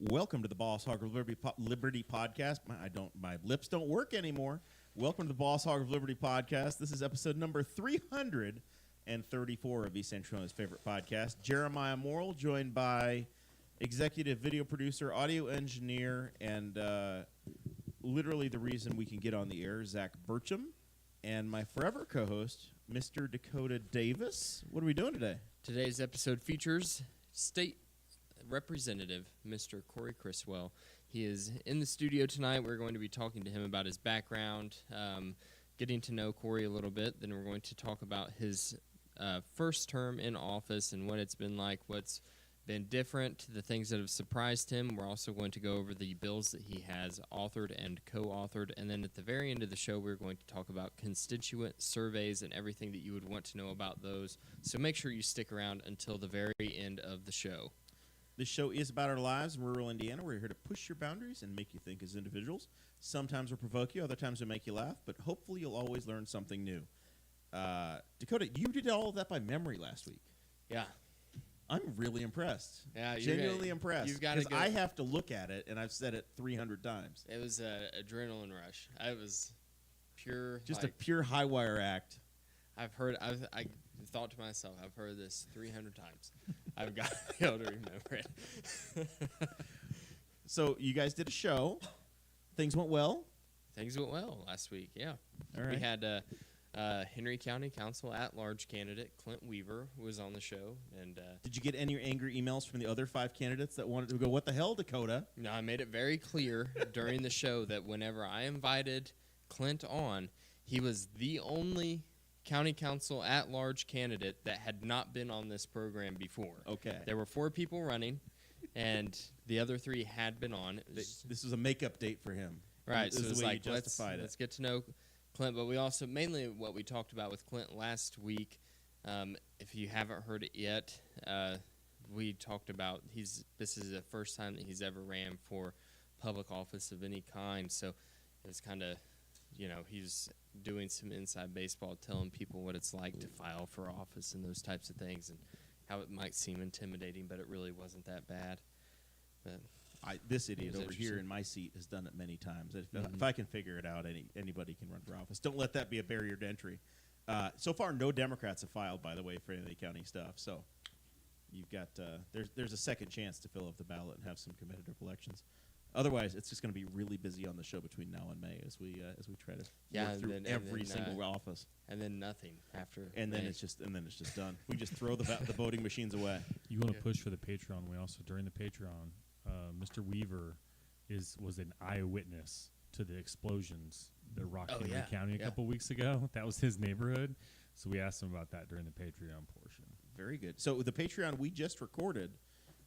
Welcome to the Hog of Liberty podcast. My lips don't work anymore. Welcome to the Hog of Liberty podcast. This is episode number 334 of East Central's favorite podcast. Jeremiah Morrill, joined by executive video producer, audio engineer, and literally the reason we can get on the air, Zach Burcham, and my forever co-host, Mr. Dakota Davis. What are we doing today? Today's episode features State Representative Mr. Cory Criswell. He is in the studio tonight. We're going to be talking to him about his background, getting to know Cory a little bit. Then we're going to talk about his first term in office and what it's been like, what's been different, the things that have surprised him. We're also going to go over the bills that he has authored and co-authored. And then at the very end of the show, we're going to talk about constituent surveys and everything that you would want to know about those. So make sure you stick around until the very end of the show. This show is about our lives in rural Indiana. We're here to push your boundaries and make you think as individuals. Sometimes we'll provoke you, other times we'll make you laugh, but hopefully you'll always learn something new. Dakota, you did all of that by memory last week. Yeah. I'm really impressed. Yeah, genuinely impressed. You've got to go. I have to look at it, and I've said it 300 times. It was an adrenaline rush. I was pure. Just a pure high wire act. I thought to myself, I've heard this 300 times. I've got to be able to remember it. So you guys did a show. Things went well? Things went well last week, yeah. All right. We had Henry County Council at-large candidate Clint Weaver was on the show. And did you get any angry emails from the other 5 candidates that wanted to go, what the hell, Dakota? No, I made it very clear during the show that whenever I invited Clint on, he was the only county council at-large candidate that had not been on this program before. Okay. There were 4 people running, and the other 3 had been on. This was a make-up date for him. Right, this so it's like, let's get to know Clint. But we also, mainly what we talked about with Clint last week, if you haven't heard it yet, we talked about this is the first time that he's ever ran for public office of any kind. So it's kind of, he's doing some inside baseball, telling people what it's like to file for office and those types of things and how it might seem intimidating, but it really wasn't that bad. But this idiot over here in my seat has done it many times. If I can figure it out, anybody can run for office. Don't let that be a barrier to entry. So far, no Democrats have filed, by the way, for any of the county stuff. So you've got there's a second chance to fill up the ballot and have some competitive elections. Otherwise, it's just going to be really busy on the show between now and May as we try to work through every single office. And then nothing after. And May. then it's just done. We just throw the voting machines away. You want to push for the Patreon? We also during the Patreon, Mr. Weaver was an eyewitness to the explosions that rocked Henry County a couple weeks ago. That was his neighborhood, so we asked him about that during the Patreon portion. Very good. So the Patreon we just recorded.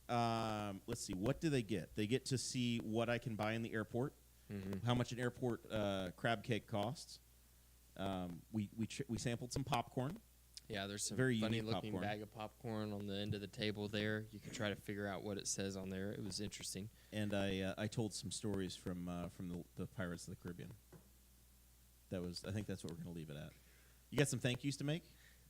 Let's see. What do they get? They get to see what I can buy in the airport, how much an airport crab cake costs. We sampled some popcorn. Yeah, there's some very funny-looking bag of popcorn on the end of the table there. You can try to figure out what it says on there. It was interesting. And I told some stories from the Pirates of the Caribbean. I think that's what we're going to leave it at. You got some thank yous to make?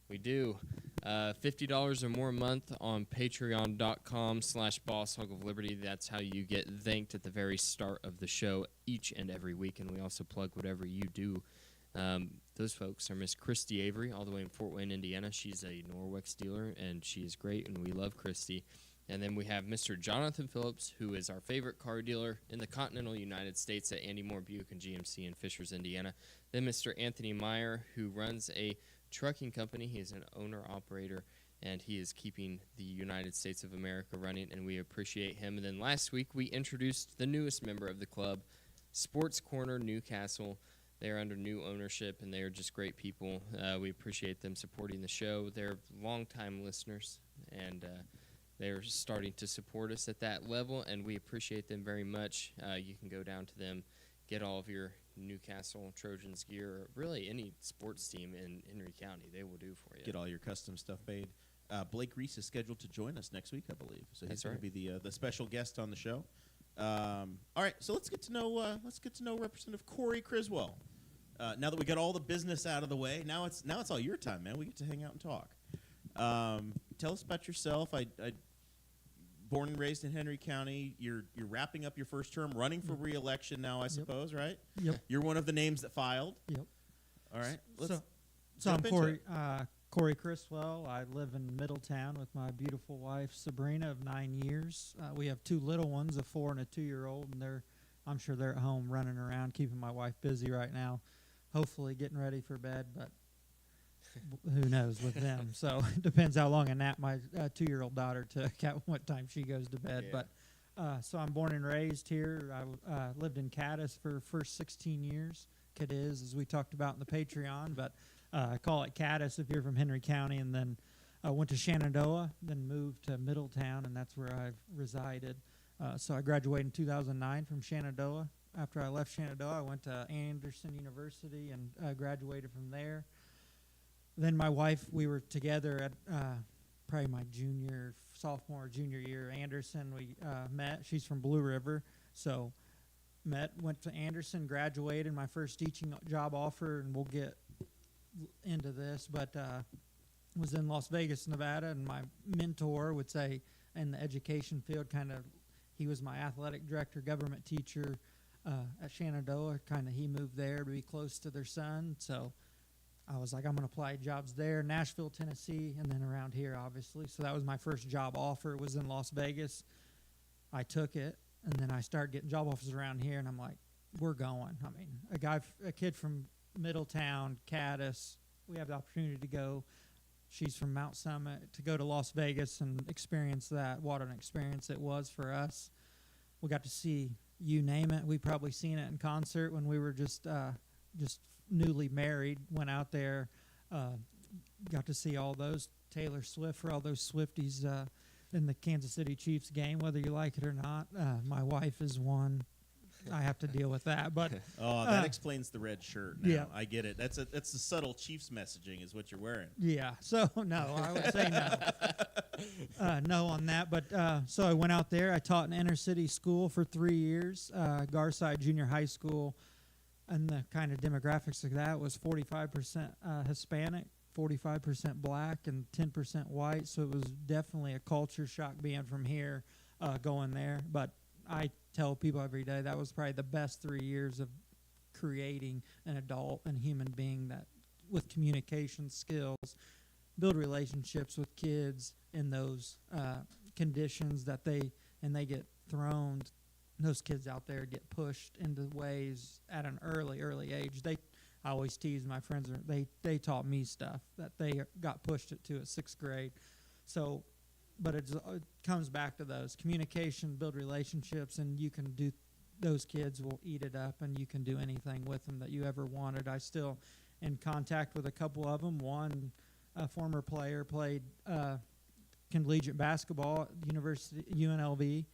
We do. $50 or more a month on patreon.com/Hog of Liberty. That's how you get thanked at the very start of the show each and every week, and we also plug whatever you do. Those folks are Miss Christy Avery, all the way in Fort Wayne, Indiana. She's a Norwex dealer, and she is great, and we love Christy. And then we have Mr. Jonathan Phillips, who is our favorite car dealer in the continental United States at Andy Moore Buick and GMC in Fishers, Indiana. Then Mr. Anthony Meyer, who runs a trucking company. He is an owner-operator, and he is keeping the United States of America running, and we appreciate him. And then last week, we introduced the newest member of the club, Sports Corner Newcastle. They are under new ownership, and they are just great people. We appreciate them supporting the show. They're longtime listeners, and they're starting to support us at that level, and we appreciate them very much. You can go down to them, get all of your Newcastle Trojans gear, or really any sports team in Henry County. They will do for you. Get all your custom stuff made. Blake Reese is scheduled to join us next week, I believe. So he's going to be the special guest on the show. All right, so let's get to know Representative Cory Criswell. Now that we got all the business out of the way, now it's all your time, man. We get to hang out and talk. Tell us about yourself. born and raised in Henry County. You're wrapping up your first term, running for re-election now, I suppose, right? Yep. You're one of the names that filed. Yep. All right. So I'm Cory Criswell. I live in Middletown with my beautiful wife Sabrina of 9 years. We have 2 little ones, a 4 and a 2-year-old, and I'm sure they're at home running around, keeping my wife busy right now. Hopefully getting ready for bed, but who knows with them. So it depends how long a nap my 2-year-old daughter took, at what time she goes to bed. Yeah. But so I'm born and raised here. I lived in Cadiz for the first 16 years. Cadiz, as we talked about in the Patreon, but I call it Cadiz if you're from Henry County. And then I went to Shenandoah, then moved to Middletown, and that's where I've resided. So I graduated in 2009 from Shenandoah. After I left Shenandoah, I went to Anderson University and graduated from there. Then my wife, we were together at probably my sophomore, junior year. Anderson, we met. She's from Blue River, so went to Anderson, graduated. My first teaching job offer, and we'll get into this, but was in Las Vegas, Nevada, and my mentor would say in the education field, he was my athletic director, government teacher at Shenandoah. He moved there to be close to their son, so I was like, I'm going to apply jobs there, Nashville, Tennessee, and then around here, obviously. So that was my first job offer, was in Las Vegas. I took it, and then I started getting job offers around here, and I'm like, we're going. I mean, a kid from Middletown, Cadiz, we have the opportunity to go. She's from Mount Summit, to go to Las Vegas and experience that. What an experience it was for us. We got to see, you name it. We probably seen it in concert when we were just newly married. Went out there, got to see all those Taylor Swift, for all those Swifties in the Kansas City Chiefs game, whether you like it or not. My wife is one. I have to deal with that, but that explains the red shirt. Now. Yeah, I get it. That's the subtle Chiefs messaging is what you're wearing. Yeah, so no, I would say no, no on that. But so I went out there. I taught in inner city school for 3 years, Garside Junior High School, and the kind of demographics of that was 45% Hispanic, 45% black, and 10% white. So it was definitely a culture shock being from here, going there. But I tell people every day that was probably the best 3 years of creating an adult and human being that with communication skills, build relationships with kids in those conditions that they get thrown. Those kids out there get pushed into ways at an early age. I always tease my friends. They taught me stuff that they got pushed to at 6th grade. So. But it comes back to those communication, build relationships, and you can do. Those kids will eat it up, and you can do anything with them that you ever wanted. I still in contact with a couple of them. One, a former player, played collegiate basketball at UNLV.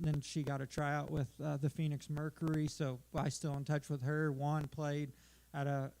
Then she got a tryout with the Phoenix Mercury, so I still in touch with her. One played at a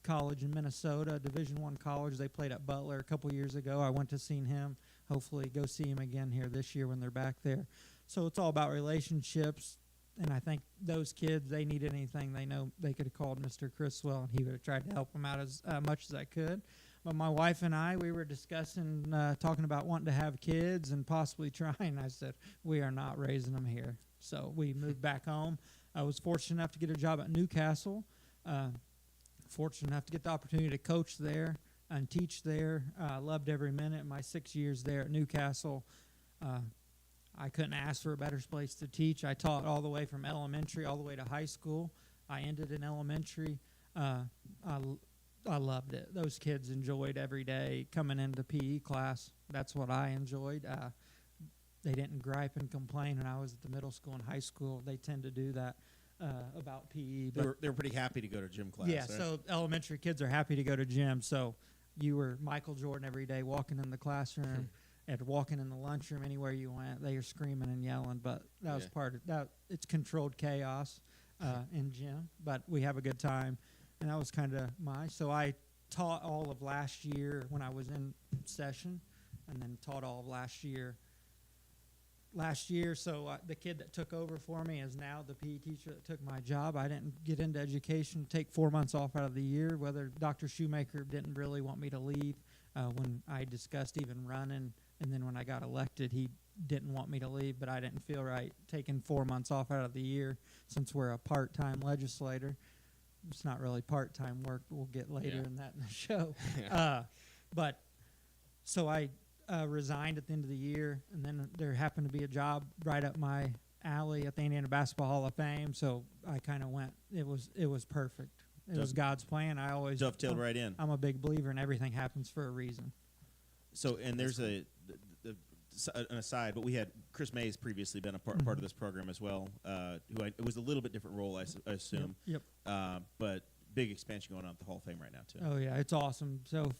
college in Minnesota, Division I college. They played at Butler a couple years ago. I went to see him. Hopefully go see him again here this year when they're back there. So it's all about relationships, and I think those kids, they need anything. They know they could have called Mr. Criswell, and he would have tried to help them out as much as I could. But my wife and I, we were discussing, talking about wanting to have kids and possibly trying. I said, we are not raising them here. So we moved back home. I was fortunate enough to get a job at Newcastle, fortunate enough to get the opportunity to coach there and teach there. Loved every minute. My 6 years there at Newcastle, I couldn't ask for a better place to teach. I taught all the way from elementary all the way to high school. I ended in elementary. I loved it. Those kids enjoyed every day coming into PE class. That's what I enjoyed. They didn't gripe and complain when I was at the middle school and high school. They tend to do that about PE. But they were pretty happy to go to gym class. Yeah, right? so elementary kids are happy to go to gym. So you were Michael Jordan every day walking in the classroom and walking in the lunchroom, anywhere you went. They were screaming and yelling, but that was part of that. It's controlled chaos in gym, but we have a good time. And that was kind of so I taught all of last year when I was in session, and then taught all of last year. So the kid that took over for me is now the PE teacher that took my job. I didn't get into education, take 4 months off out of the year. Whether Dr. Shoemaker didn't really want me to leave when I discussed even running, and then when I got elected, he didn't want me to leave, but I didn't feel right taking 4 months off out of the year since we're a part-time legislator. It's not really part-time work. We'll get later in that in the show. But so I resigned at the end of the year, and then there happened to be a job right up my alley at the Indiana Basketball Hall of Fame. So I kind of went. It was perfect. It was God's plan. I always dovetailed right in. I'm a big believer in everything happens for a reason. So, and there's an aside, but we had Chris May's previously been a part of this program as well. It was a little bit different role, I assume. Yep. But big expansion going on at the Hall of Fame right now too. Oh yeah, it's awesome. So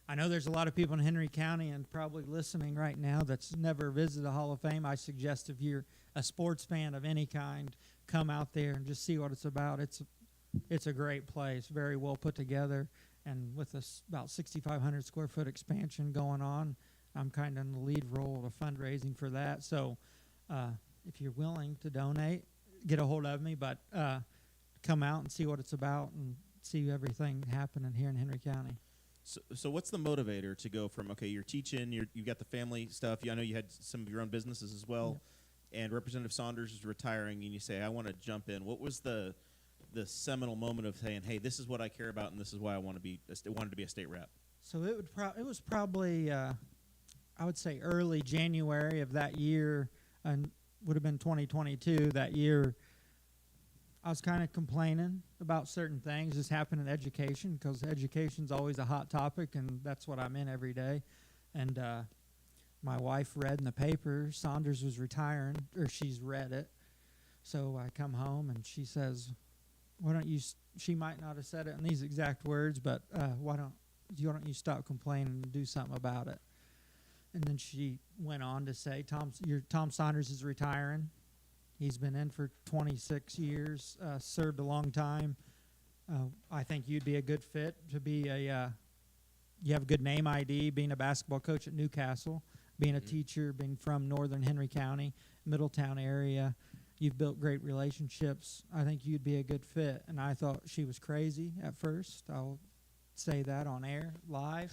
I know there's a lot of people in Henry County and probably listening right now that's never visited the Hall of Fame. I suggest if you're a sports fan of any kind, come out there and just see what it's about. It's a great place, very well put together, and with about 6,500 square foot expansion going on, I'm kind of in the lead role of fundraising for that. So if you're willing to donate, get a hold of me, but come out and see what it's about and see everything happening here in Henry County. So what's the motivator to go from, okay, you're teaching, you've got the family stuff, I know you had some of your own businesses as well, and Representative Saunders is retiring, and you say, I want to jump in. What was the seminal moment of saying, hey, this is what I care about, and this is why I wanted to be a state rep? So it was probably, I would say, early January of that year, and would have been 2022. That year, I was kind of complaining about certain things. This happened in education because education's always a hot topic, and that's what I'm in every day. And my wife read in the paper Saunders was retiring, or she's read it. So I come home, and she says, why don't you, she might not have said it in these exact words, but why don't you stop complaining and do something about it? And then she went on to say, Tom Saunders is retiring. He's been in for 26 years, served a long time. I think you'd be a good fit to be you have a good name ID, being a basketball coach at Newcastle, being a teacher, being from northern Henry County, Middletown area. You've built great relationships. I think you'd be a good fit. And I thought she was crazy at first. I'll say that on air, live.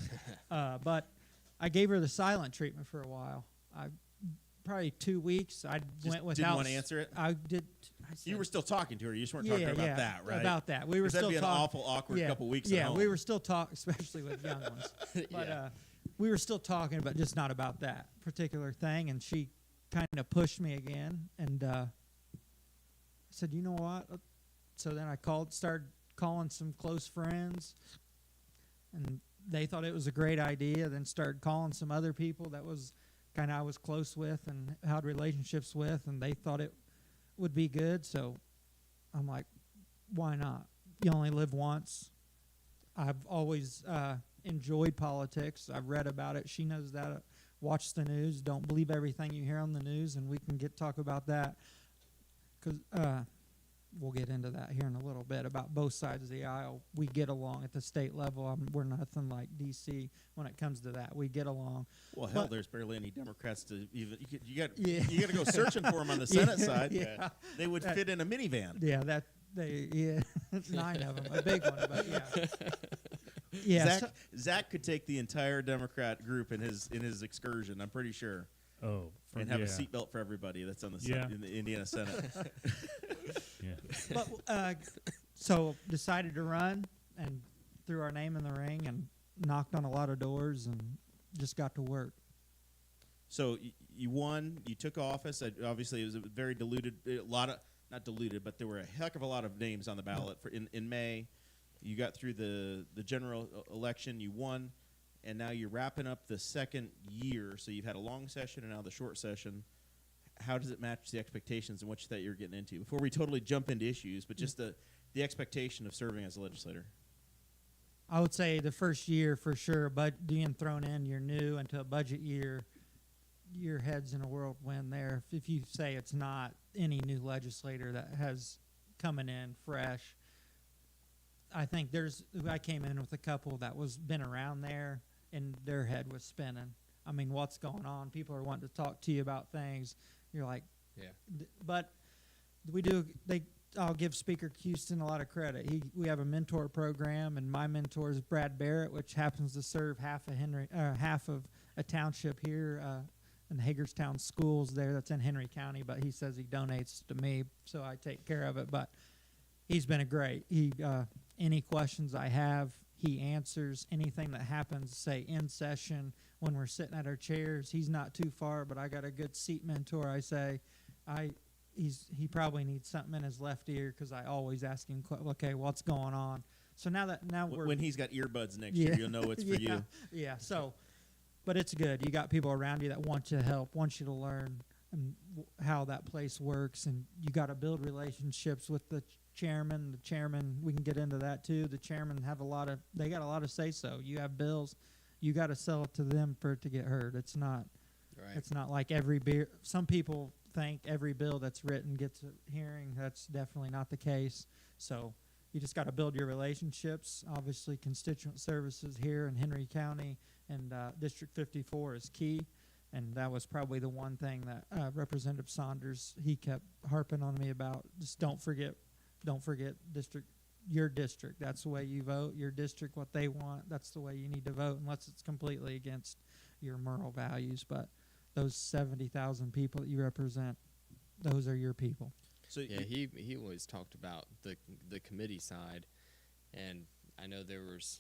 But I gave her the silent treatment for a while. Probably 2 weeks. I went without. Didn't want to answer it? I did. You were still talking to her. You just weren't talking about that, right? About that. We were still talking. That'd be an awful, awkward couple weeks at home. We were still talking, especially with young ones. But we were still talking, but just not about that particular thing. And she kind of pushed me again, and I said, you know what? So then I started calling some close friends, and they thought it was a great idea. Then started calling some other people that was kind of I was close with and had relationships with, and they thought it would be good. So I'm like, why not? You only live once. I've always enjoyed politics. I've read about it. She knows that. Watch the news. Don't believe everything you hear on the news, and we can talk about that. Because we'll get into that here in a little bit about both sides of the aisle. We get along at the state level. We're nothing like D.C. when it comes to that. We get along. Well, hell, there's barely any Democrats to even. You got to go searching for them on the Senate side. Yeah. They would fit in a minivan. Yeah, 9 of them, a big one, but yeah. Yeah, Zach could take the entire Democrat group in his excursion. I'm pretty sure. Oh, and have a seatbelt for everybody that's on the in the Indiana Senate. But so decided to run and threw our name in the ring and knocked on a lot of doors and just got to work. So you won. You took office. Obviously, it was a very diluted. Not diluted, but there were a heck of a lot of names on the ballot for in May. You got through the general election. You won. And now you're wrapping up the second year, so you've had a long session and now the short session. How does it match the expectations and what you thought you were getting into? Before we totally jump into issues, but just the expectation of serving as a legislator. I would say the first year for sure, but being thrown in, you're new into a budget year, your head's in a whirlwind there. If you say it's not any new legislator that has coming in fresh, I think I came in with a couple that was been around there, and their head was spinning. I mean, what's going on? People are wanting to talk to you about things. You're like, yeah. But I'll give Speaker Houston a lot of credit. We have a mentor program, and my mentor is Brad Barrett, which happens to serve half of a township here, in the Hagerstown schools there. That's in Henry County, but he says he donates to me, so I take care of it. But he's been a great. Any questions I have, he answers. Anything that happens, say in session when we're sitting at our chairs, he's not too far, but I got a good seat mentor. I say, he probably needs something in his left ear because I always ask him, okay, what's going on? So now we're when he's got earbuds next year, you'll know it's for you. Yeah. So, but it's good. You got people around you that want you to help, want you to learn how that place works, and you got to build relationships with the chairman. The chairman, we can get into that too. The chairman got a lot of say so. You have bills, you got to sell it to them for it to get heard. It's not. Right. It's not like every beer. Some people think every bill that's written gets a hearing. That's definitely not the case. So you just got to build your relationships. Obviously, constituent services here in Henry County and District 54 is key. And that was probably the one thing that Representative Saunders, he kept harping on me about. Just don't forget your district. That's the way you vote. Your district, what they want, that's the way you need to vote, unless it's completely against your moral values. But those 70,000 people that you represent, those are your people. So yeah, he always talked about the committee side, and I know there was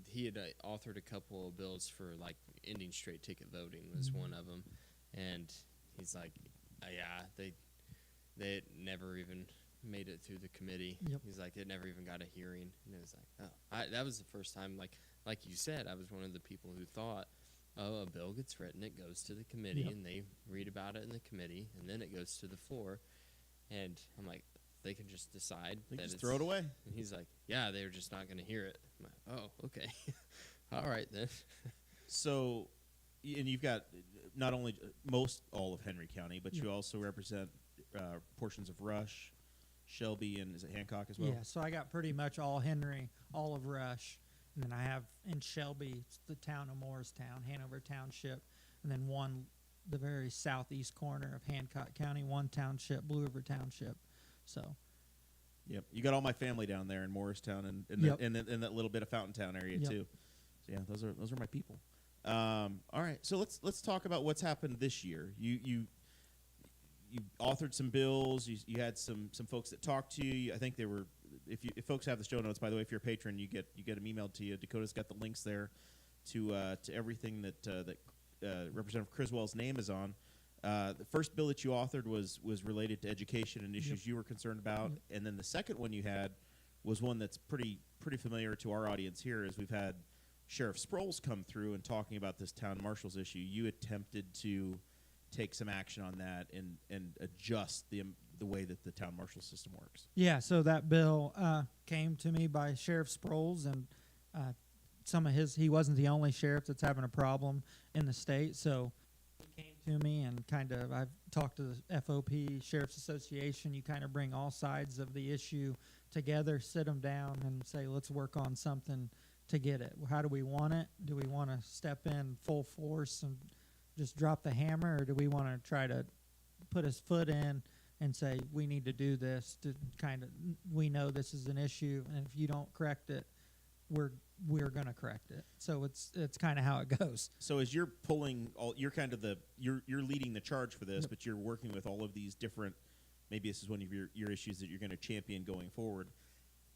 he had authored a couple of bills for like ending straight ticket voting was one of them, and he's like, yeah, they never even made it through the committee. Yep. He's like, it never even got a hearing, and it was like, that was the first time, like you said, I was one of the people who thought, oh, a bill gets written, it goes to the committee, Yep. and they read about it in the committee, and then it goes to the floor. And I'm like, they can just decide. They that just it's, throw it away. And he's like, yeah, they're just not going to hear it. I'm like, oh, okay. All right, then. So, and you've got not only all of Henry County, but you also represent portions of Rush, Shelby, and is it Hancock as well? Yeah, so I got pretty much all Henry, all of Rush, and then I have in Shelby, it's the town of Morristown, Hanover Township, and then the very southeast corner of Hancock County, one township, Blue River Township. So, yep, you got all my family down there in Morristown and Yep. in that little bit of Fountaintown area Yep. too. So yeah, those are my people. All right, so let's talk about what's happened this year. You authored some bills. You had some folks that talked to you. I think they were. If folks have the show notes, by the way, if you're a patron, you get them emailed to you. Dakota's got the links there to everything that Representative Criswell's name is on. The first bill that you authored was related to education and issues you were concerned about, and then the second one you had was one that's pretty familiar to our audience here, as we've had Sheriff Sproles come through and talking about this town marshal's issue. You attempted to take some action on that and adjust the way that the town marshal system works. yeah, so that bill came to me by Sheriff Sproles, and he wasn't the only sheriff that's having a problem in the state, so he came to me and I've talked to the FOP, Sheriff's Association. You kind of bring all sides of the issue together, sit them down, and say, let's work on something to get it. How do we want it? Do we want to step in full force and just drop the hammer, or do we want to try to put his foot in and say, we need to do this to we know this is an issue, and if you don't correct it, we're going to correct it. So it's kind of how it goes. So as you're pulling you're leading the charge for this, but you're working with all of these different, maybe this is one of your issues that you're going to champion going forward.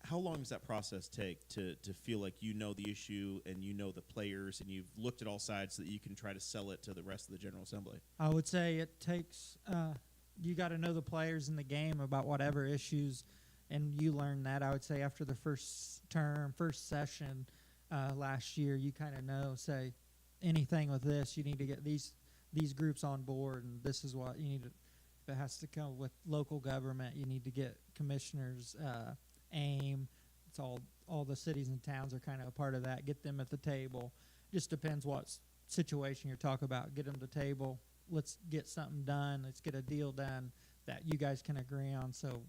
How long does that process take to feel like you know the issue and you know the players and you've looked at all sides so that you can try to sell it to the rest of the General Assembly? I would say it takes, you got to know the players in the game about whatever issues, and you learn that, I would say, after the first session last year. You kind of know, say, anything with this, you need to get these groups on board, and this is what you need to, if it has to come with local government, you need to get commissioners, AIM. It's all the cities and towns are kind of a part of that. Get them at the table. Just depends what situation you're talking about. Get them to the table. Let's get something done. Let's get a deal done that you guys can agree on. So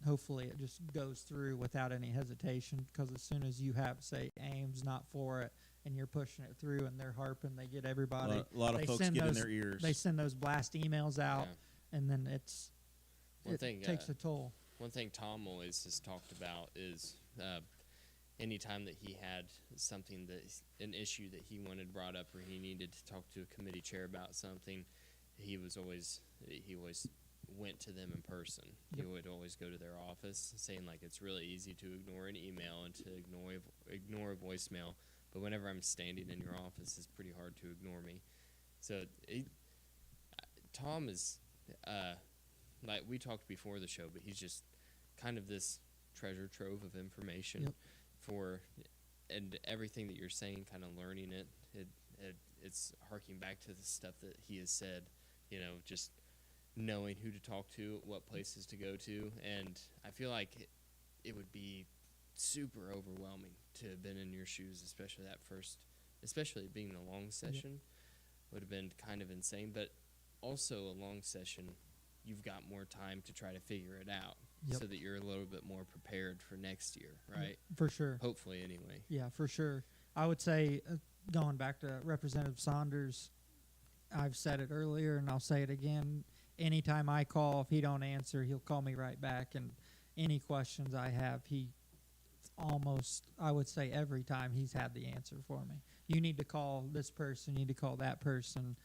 hopefully it just goes through without any hesitation, because as soon as you have, say, AIM's not for it and you're pushing it through and they're harping, they get everybody. A lot of folks get in their ears. They send those blast emails out, and then it takes a toll. One thing Tom always has talked about is anytime that he had something an issue that he wanted brought up or he needed to talk to a committee chair about something, he always went to them in person. Yep. He would always go to their office, saying like it's really easy to ignore an email and to ignore a voicemail, but whenever I'm standing in your office, it's pretty hard to ignore me. So Tom is like we talked before the show, but he's just kind of this treasure trove of information. Yep. And everything that you're saying, kind of learning it's harking back to the stuff that he has said, just knowing who to talk to, what places to go to. And I feel like it would be super overwhelming to have been in your shoes, especially being a long session would have been kind of insane. But also a long session, you've got more time to try to figure it out. Yep. So that you're a little bit more prepared for next year, right? For sure. Hopefully, anyway. Yeah, for sure. I would say, going back to Representative Saunders, I've said it earlier and I'll say it again. Anytime I call, if he don't answer, he'll call me right back. And any questions I have, he almost, I would say every time, he's had the answer for me. You need to call this person, you need to call that person,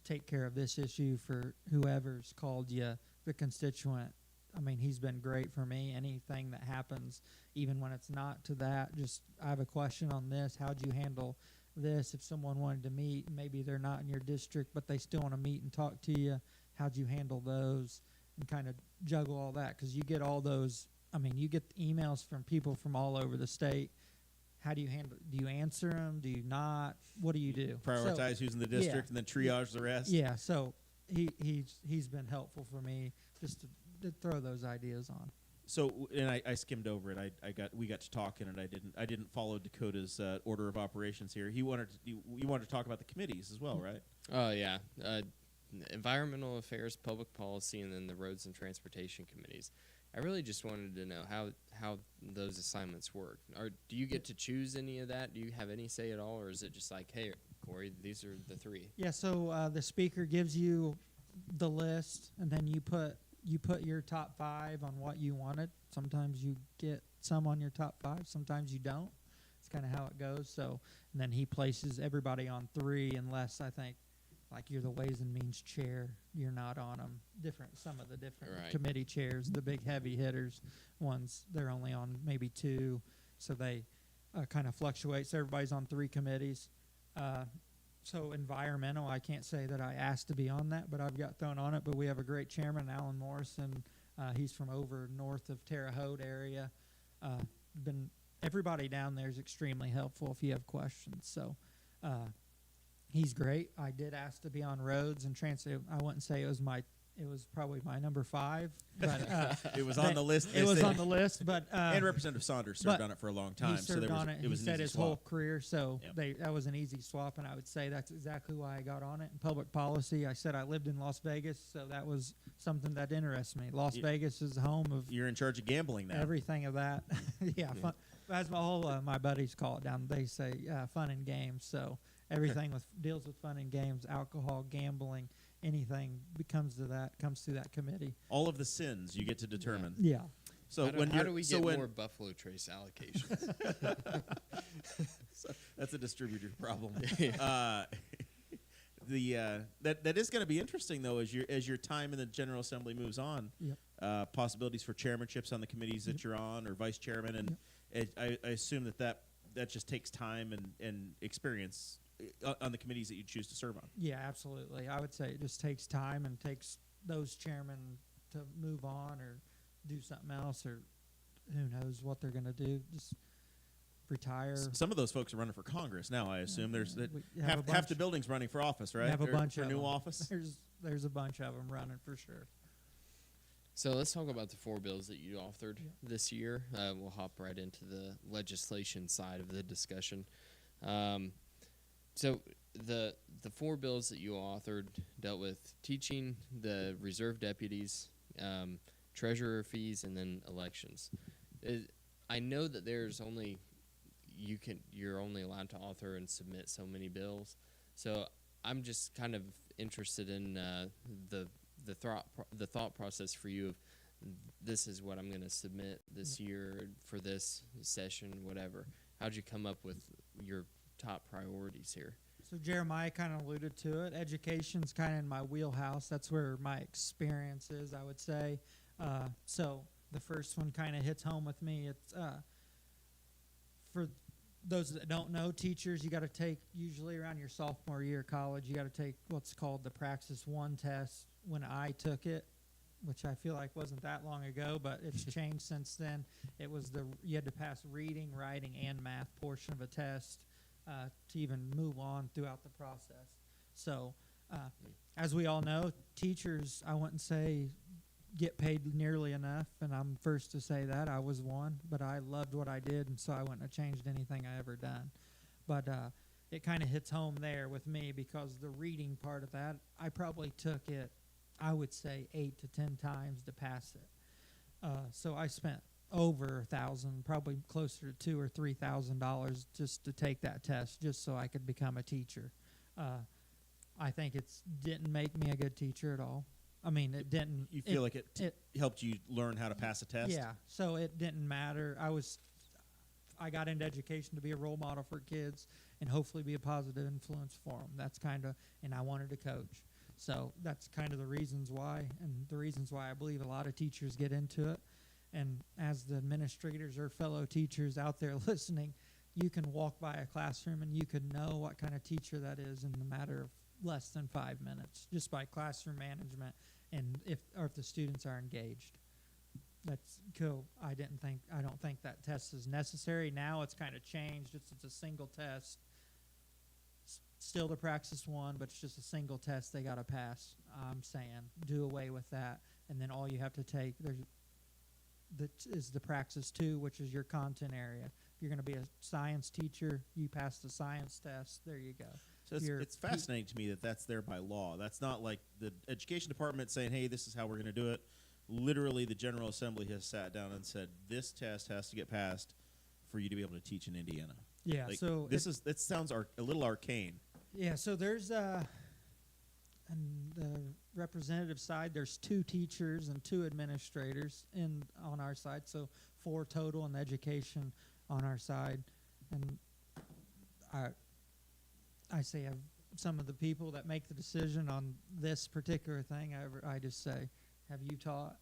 take care of this issue for whoever's called you, the constituent. I mean, he's been great for me. Anything that happens, even when it's not to that, just I have a question on this. How'd you handle this? If someone wanted to meet, maybe they're not in your district, but they still want to meet and talk to you, how'd you handle those? And kind of juggle all that, because you get all those. I mean, you get emails from people from all over the state. How do you handle? Do you answer them? Do you not? What do you do? Prioritize who's in the district and then triage the rest. Yeah. So he's been helpful for me just to throw those ideas on. So, and I skimmed over it. We got to talking, and I didn't follow Dakota's order of operations here. You wanted to talk about the committees as well, right? Oh yeah, environmental affairs, public policy, and then the roads and transportation committees. I really just wanted to know how those assignments work. Do you get to choose any of that? Do you have any say at all, or is it just like, hey, Cory, these are the three? Yeah. So the speaker gives you the list, and then you put your top 5 on what you wanted. Sometimes you get some on your top 5. Sometimes you don't. It's kind of how it goes. So, and then he places everybody on 3, unless I think, like you're the Ways and Means chair, you're not on them. Some of the different committee chairs, the big heavy hitters ones, they're only on maybe 2. So they kind of fluctuate. So everybody's on 3 committees. So environmental, I can't say that I asked to be on that, but I've got thrown on it. But we have a great chairman, Alan Morrison. He's from over north of Terre Haute area. Everybody down there is extremely helpful if you have questions. So he's great. I did ask to be on roads and transit. I wouldn't say it was probably my number 5, but it was on the list. It was on the list, but and Representative Saunders served on it for a long time. He served on it. He said his whole career, so yep. That was an easy swap, and I would say that's exactly why I got on it. In public policy, I said I lived in Las Vegas, so that was something that interests me. Las Vegas is the home of. You're in charge of gambling now. Everything of that, yeah. Fun. As my buddies call it down, they say fun and games. So everything deals with fun and games, alcohol, gambling. Anything comes through that committee. All of the sins you get to determine. Yeah. So how do we get more Buffalo Trace allocations? So that's a distributor problem. That is going to be interesting though as your time in the General Assembly moves on. Yep. Possibilities for chairmanships on the committees that you're on, or vice chairman, and I assume that just takes time and experience on the committees that you choose to serve on. Yeah, absolutely. I would say it just takes time and takes those chairmen to move on or do something else, or who knows what they're going to do. Just retire. Some of those folks are running for Congress now, I assume. There's half the building's running for office, right? We have a bunch of new them. office. There's a bunch of them running for sure. So let's talk about the 4 bills that you authored this year. We'll hop right into the legislation side of the discussion. So the 4 bills that you authored dealt with teaching, the reserve deputies, treasurer fees, and then elections. I know that you're only allowed to author and submit so many bills. So I'm just kind of interested in the thought process for you of this is what I'm going to submit this year for this session, whatever. How'd you come up with your top priorities here? So Jeremiah kind of alluded to it. Education's kind of in my wheelhouse. That's where my experience is, I would say. So the first one kind of hits home with me. It's for those that don't know, teachers, you got to take, usually around your sophomore year of college, you got to take what's called the Praxis 1 test. When I took it, which I feel like wasn't that long ago, but it's changed since then. It was you had to pass reading, writing, and math portion of a test to even move on throughout the process. So, as we all know, teachers, I wouldn't say get paid nearly enough, and I'm first to say that. I was one, but I loved what I did, and so I wouldn't have changed anything I ever done. But it kind of hits home there with me because the reading part of that, I probably took it, I would say 8 to 10 times to pass it. So I spent over $1,000, probably closer to $2,000 or $3,000 just to take that test, just so I could become a teacher. I think it didn't make me a good teacher at all. I mean, it didn't. You feel like it helped you learn how to pass a test? Yeah. So it didn't matter. I got into education to be a role model for kids and hopefully be a positive influence for them. That's and I wanted to coach. So that's kind of the reasons why, and the reasons why I believe a lot of teachers get into it. And as the administrators or fellow teachers out there listening, you can walk by a classroom and you can know what kind of teacher that is in a matter of less than 5 minutes, just by classroom management and if the students are engaged. That's cool. I don't think that test is necessary. Now it's kind of changed. It's a single test. Still the Praxis 1, but it's just a single test they got to pass. I'm saying do away with that, and then all you have to take is the Praxis 2, which is your content area. If you're going to be a science teacher, you pass the science test. There you go. So it's fascinating to me that that's there by law. That's not like the education department saying, hey, this is how we're going to do it. Literally, the General Assembly has sat down and said, this test has to get passed for you to be able to teach in Indiana. Yeah, like, so it sounds a little arcane. Yeah, so there's on the representative side, there's 2 teachers and 2 administrators on our side, so 4 total in education on our side. And I say some of the people that make the decision on this particular thing, I just say, have you taught?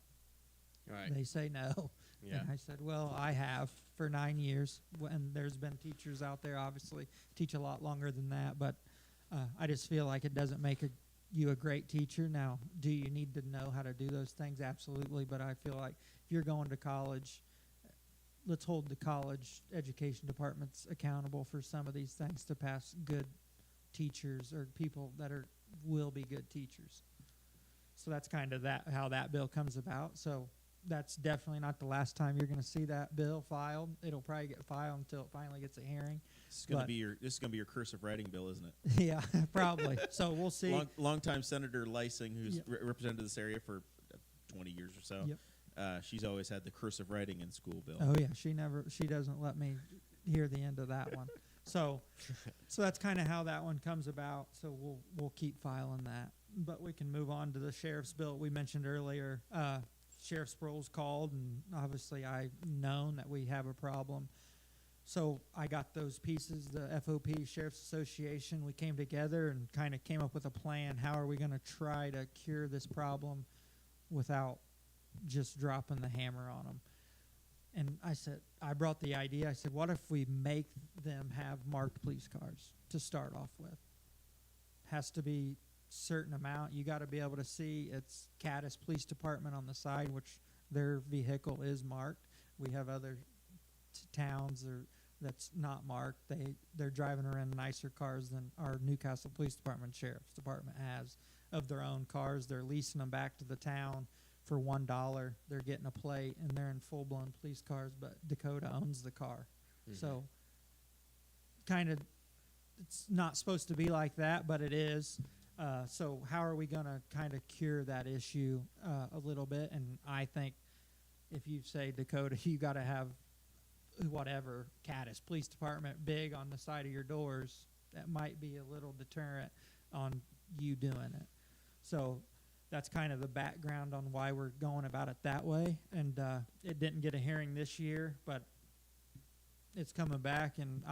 Right. They say no. Yeah. And I said, well, I have for 9 years, and there's been teachers out there, obviously, teach a lot longer than that, but I just feel like it doesn't make you a great teacher. Now, do you need to know how to do those things? Absolutely, but I feel like if you're going to college, let's hold the college education departments accountable for some of these things to pass good teachers or people that will be good teachers. So that's kind of how that bill comes about. So that's definitely not the last time you're going to see that bill filed. It'll probably get filed until it finally gets a hearing. This is going to be your cursive writing bill, isn't it? Yeah, probably. So we'll see. Longtime Senator Lysing, who's represented this area for 20 years or so. Yep. She's always had the cursive writing in school bill. Oh yeah, she doesn't let me hear the end of that one. So that's kind of how that one comes about. So we'll keep filing that. But we can move on to the sheriff's bill we mentioned earlier. Sheriff Sproul's called, and obviously I've known that we have a problem. So I got those pieces, the FOP, Sheriff's Association. We came together and kind of came up with a plan. How are we going to try to cure this problem without just dropping the hammer on them? And I brought the idea. I said, what if we make them have marked police cars to start off with? Has to be certain amount. You got to be able to see it's Caddis Police Department on the side, which their vehicle is marked. We have other towns that's not marked. They're driving around nicer cars than our Newcastle Police Department, Sheriff's Department has of their own cars. They're leasing them back to the town for $1. They're getting a plate, and they're in full-blown police cars, but Dakota owns the car. Mm-hmm. So kind of it's not supposed to be like that, but it is. So how are we going to kind of cure that issue a little bit? And I think if you say Dakota, you got to have whatever Caddis Police Department big on the side of your doors. That might be a little deterrent on you doing it. So that's kind of the background on why we're going about it that way. And it didn't get a hearing this year, but it's coming back, and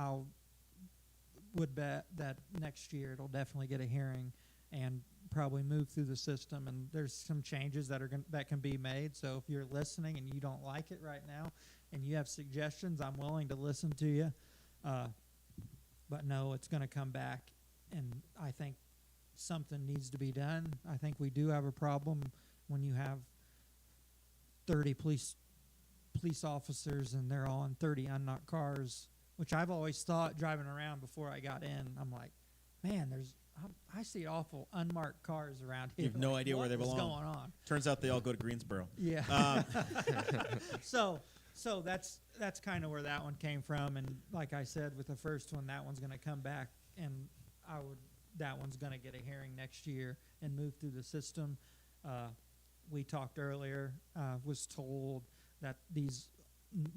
would bet that next year it'll definitely get a hearing and probably move through the system. And there's some changes that can be made. So if you're listening and you don't like it right now and you have suggestions, I'm willing to listen to you. But no, it's going to come back, and I think something needs to be done. I think we do have a problem when you have 30 police officers and they're all on 30 unmarked cars, which I've always thought driving around before I got in. I'm like, man, I see awful unmarked cars around here. You have no idea where they belong. What's going on? Turns out they all go to Greensboro. Yeah. So that's kind of where that one came from. And like I said, with the first one, that one's going to come back, and that one's going to get a hearing next year and move through the system. We talked earlier, was told that these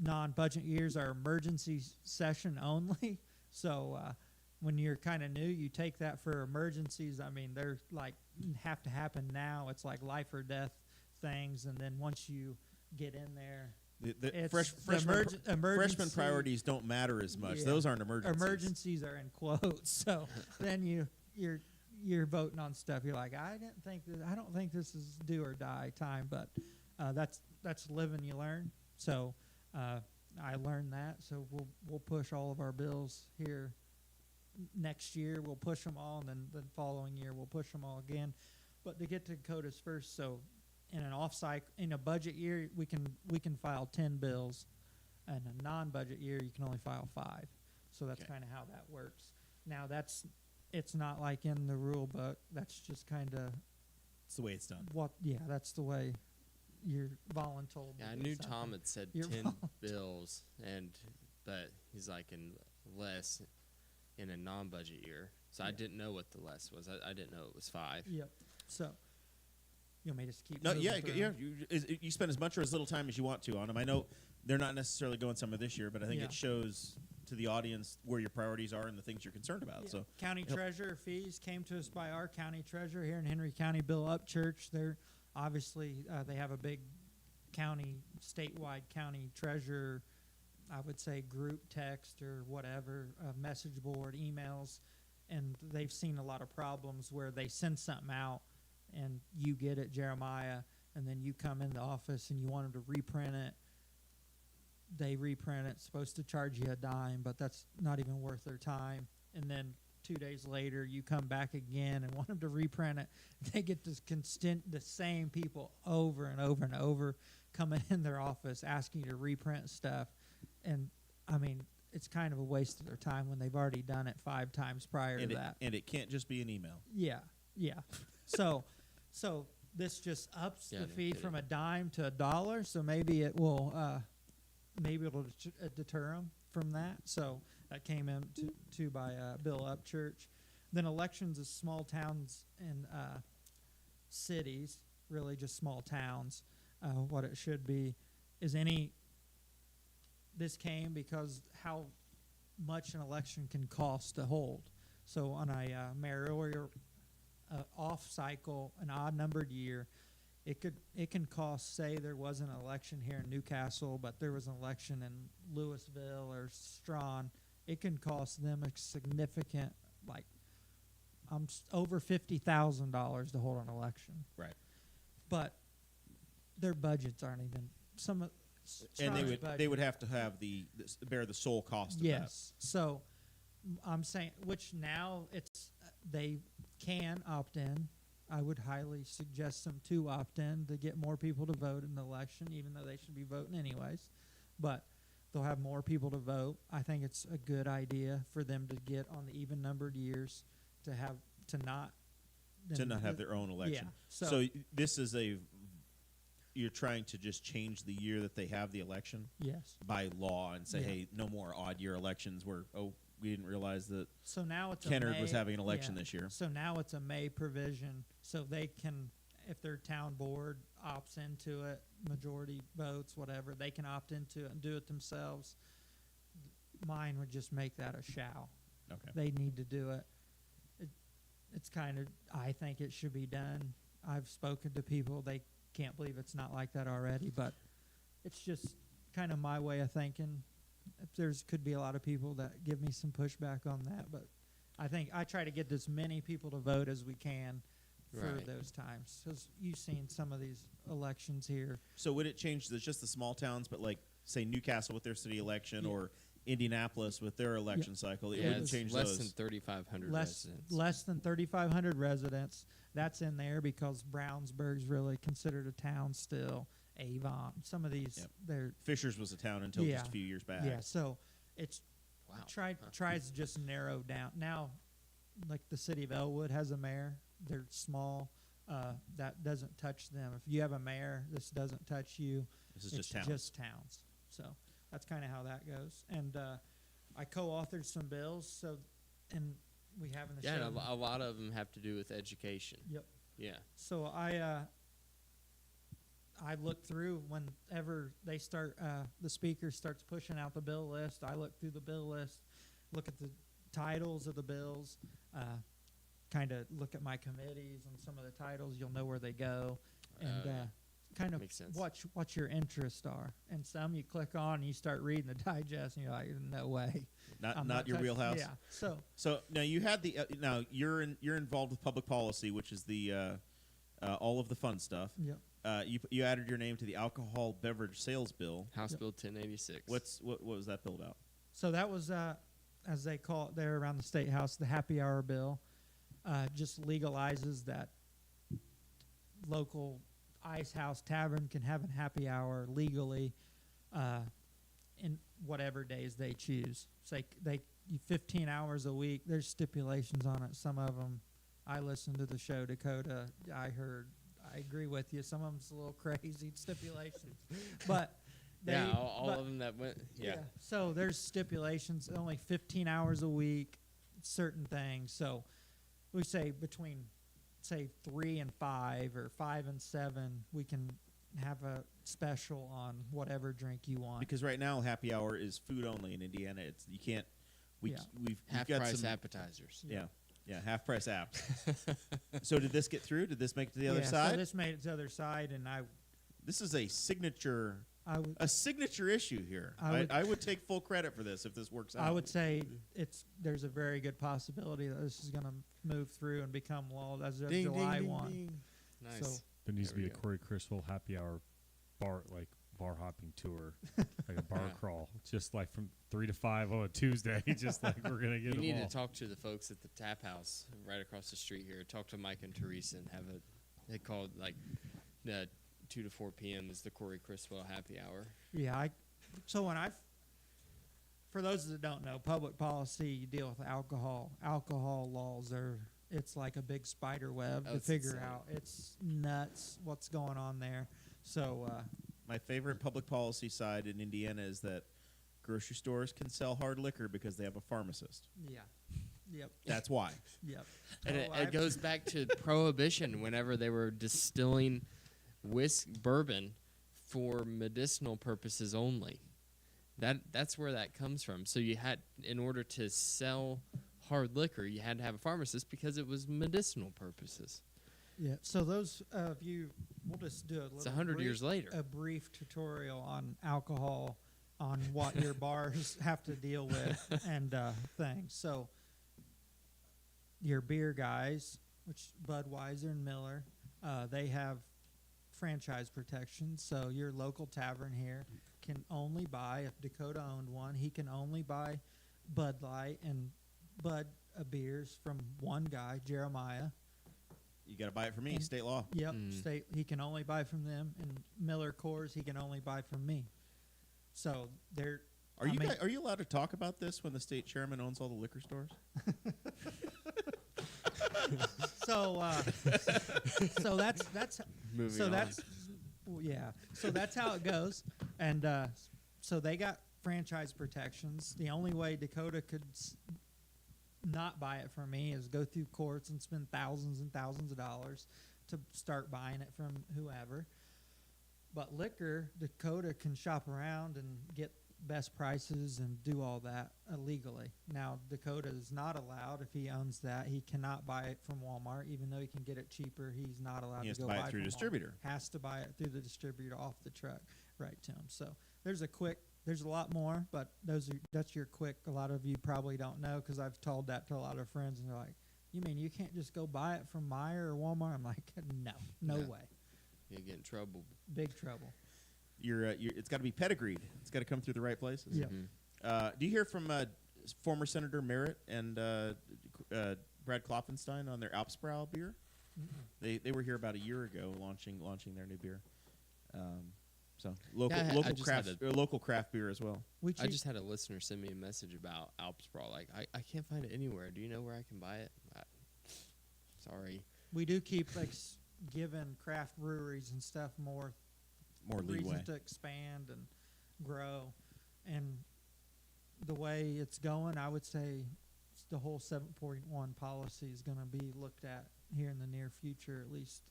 non-budget years are emergency session only. So when you're kind of new, you take that for emergencies. I mean, they're like have to happen now. It's like life or death things. And then once you get in there, freshman priorities don't matter as much. Yeah. Those aren't emergencies. Emergencies are in quotes. So then you're voting on stuff. You're like, I don't think this is do or die time, but that's living you learn. So I learned that. So we'll push all of our bills here next year. We'll push them all, and then the following year we'll push them all again. But to get to CODIS first, so in a budget year we can file 10 bills, and a non-budget year you can only file 5. So that's kind of how that works. Now it's not like in the rule book. That's just kind of it's the way it's done. That's the way you're voluntold. Yeah, I knew Tom had said 10 bills, but he's like less in a non-budget year. So I didn't know what the less was. I didn't know it was 5. Yep. So you want me to just keep? No, moving yeah, through? yeah. You spend as much or as little time as you want to on them. I know they're not necessarily going somewhere this year, but I think it shows to the audience where your priorities are and the things you're concerned about. Yeah. So county treasurer fees came to us by our county treasurer here in Henry County, Bill Upchurch. They're obviously they have a big statewide county treasurer, I would say group text or whatever, message board, emails, and they've seen a lot of problems where they send something out and you get it, Jeremiah, and then you come in the office and you want them to reprint it. They reprint it, supposed to charge you a dime, but that's not even worth their time. And then 2 days later, you come back again and want them to reprint it. They get the same people over and over and over coming in their office asking you to reprint stuff. And, I mean, it's kind of a waste of their time when they've already done it 5 times prior to that. And it can't just be an email. Yeah. So this just ups the fee from a dime to $1. So maybe it will it'll deter them from that. So that came in by Bill Upchurch. Then elections of small towns and cities, really just small towns. What it should be is this came because how much an election can cost to hold. So on a mayoral off cycle, an odd numbered year, it can cost, say there was an election here in Newcastle, but there was an election in Louisville or Strawn, it can cost them a significant, like over $50,000 to hold an election. Right. But their budgets aren't even and they would have to have bear the sole cost of that. Yes. So I'm saying, which now they can opt in. I would highly suggest them to opt in to get more people to vote in the election, even though they should be voting anyways. But they'll have more people to vote. I think it's a good idea for them to get on the even numbered years to not have their own election. Yeah. So this is you're trying to just change the year that they have the election? Yes. By law and say, hey, no more odd year elections where, we didn't realize that so now it's Kennard was having an election this year. So now it's a May provision, so they can, if their town board opts into it, majority votes, whatever, they can opt into it and do it themselves. Mine would just make that a shall. Okay. They need to do it. It's kind of, I think it should be done. I've spoken to people, they can't believe it's not like that already, but it's just kind of my way of thinking. Could be a lot of people that give me some pushback on that, but I think I try to get as many people to vote as we can for those times. Because you've seen some of these elections here. So would it change just the small towns, but like say Newcastle with their city election or Indianapolis with their election cycle? It wouldn't change less those. than 3,500 residents. Less than 3,500 residents. That's in there because Brownsburg's really considered a town still. Avon, some of these, they're Fishers was a town until just a few years back. Yeah, so it's tries to just narrow down. Now, like the city of Elwood has a mayor. They're small. That doesn't touch them. If you have a mayor, this doesn't touch you. This is just towns. Just towns. So that's kind of how that goes. And I co-authored some bills. So, and we have in the show. Yeah, a lot of them have to do with education. Yep. Yeah. So I look through whenever they start, the speaker starts pushing out the bill list. I look through the bill list, look at the titles of the bills, kind of look at my committees and some of the titles. You'll know where they go, and kind of watch what your interests are. And some you click on and you start reading the digest, and you're like, no way. Not your wheelhouse. Yeah. So now you had the now you're involved with public policy, which is the all of the fun stuff. Yep. You added your name to the alcohol beverage sales bill. House Bill 1086. What was that bill about? So that was, as they call it there around the State House, the happy hour bill. Just legalizes that local ice house tavern can have a happy hour legally in whatever days they choose. So they 15 hours a week. There's stipulations on it. Some of them, I listened to the show Dakota. I agree with you. Some of them's a little crazy stipulations, but all of them that went. Yeah. So there's stipulations. Only 15 hours a week, certain things. So we say between, say 3 and 5 or 5 and 7, we can have a special on whatever drink you want. Because right now happy hour is food only in Indiana. You can't. We've half got price some appetizers. Yeah, half price apps. So did this get through? Did this make it to the other side? So this made it to the other side, and This is a signature issue here. I would take full credit for this if this works out. I would say there's a very good possibility that this is going to move through and become law as of July 1. Nice. So there needs to be a Cory Criswell happy hour bar hopping tour, like a bar crawl, just like from 3 to 5 on a Tuesday, just like we're gonna get. You need to talk to the folks at the tap house right across the street here. Talk to Mike and Teresa and they call it like 2 to 4 p.m. is the Cory Criswell happy hour. Yeah, for those that don't know, public policy, you deal with alcohol. Alcohol laws it's like a big spider web to figure out. It's nuts what's going on there. So. My favorite public policy side in Indiana is that grocery stores can sell hard liquor because they have a pharmacist. Yeah. Yep. That's why. Yep. And it goes back to Prohibition whenever they were distilling bourbon for medicinal purposes only. That's where that comes from. So you had, in order to sell hard liquor, you had to have a pharmacist because it was medicinal purposes. Yeah. So those of you, we'll just do It's 100 years later. A brief tutorial on alcohol, on what your bars have to deal with and things. So your beer guys, which Budweiser and Miller, they have franchise protection. So your local tavern here can only buy, if Dakota owned one, he can only buy Bud Light and Bud beers from one guy, Jeremiah. You got to buy it from me, state law. Yep, state. He can only buy from them, and Miller Coors he can only buy from me. So they're. Are you allowed to talk about this when the state chairman owns all the liquor stores? So that's moving so on. that's yeah. So that's how it goes, and so they got franchise protections. The only way Dakota could not buy it from me is go through courts and spend thousands and thousands of dollars to start buying it from whoever. But liquor, Dakota can shop around and get best prices and do all that illegally. Now, Dakota is not allowed. If he owns that, he cannot buy it from Walmart, even though he can get it cheaper. He's not allowed He has to go to buy buy it through from a distributor. Walmart. Has to buy it through the distributor off the truck right to him. So there's a lot more, but that's your quick. A lot of you probably don't know because I've told that to a lot of friends, and they're like, "You mean you can't just go buy it from Meijer or Walmart?" I'm like, no way. You get in trouble. Big trouble. It's got to be pedigreed. It's got to come through the right places. Yeah. Do you hear from former Senator Merritt and Brad Klopfenstein on their Alpsbrau beer? Mm-hmm. They were here about a year ago launching their new beer. So local craft beer as well. I just had a listener send me a message about Alpsbrau. Like, I can't find it anywhere. Do you know where I can buy it? Sorry. We do keep giving craft breweries and stuff more leeway reasons to expand and grow. And the way it's going, I would say the whole 7.1 policy is going to be looked at here in the near future at least.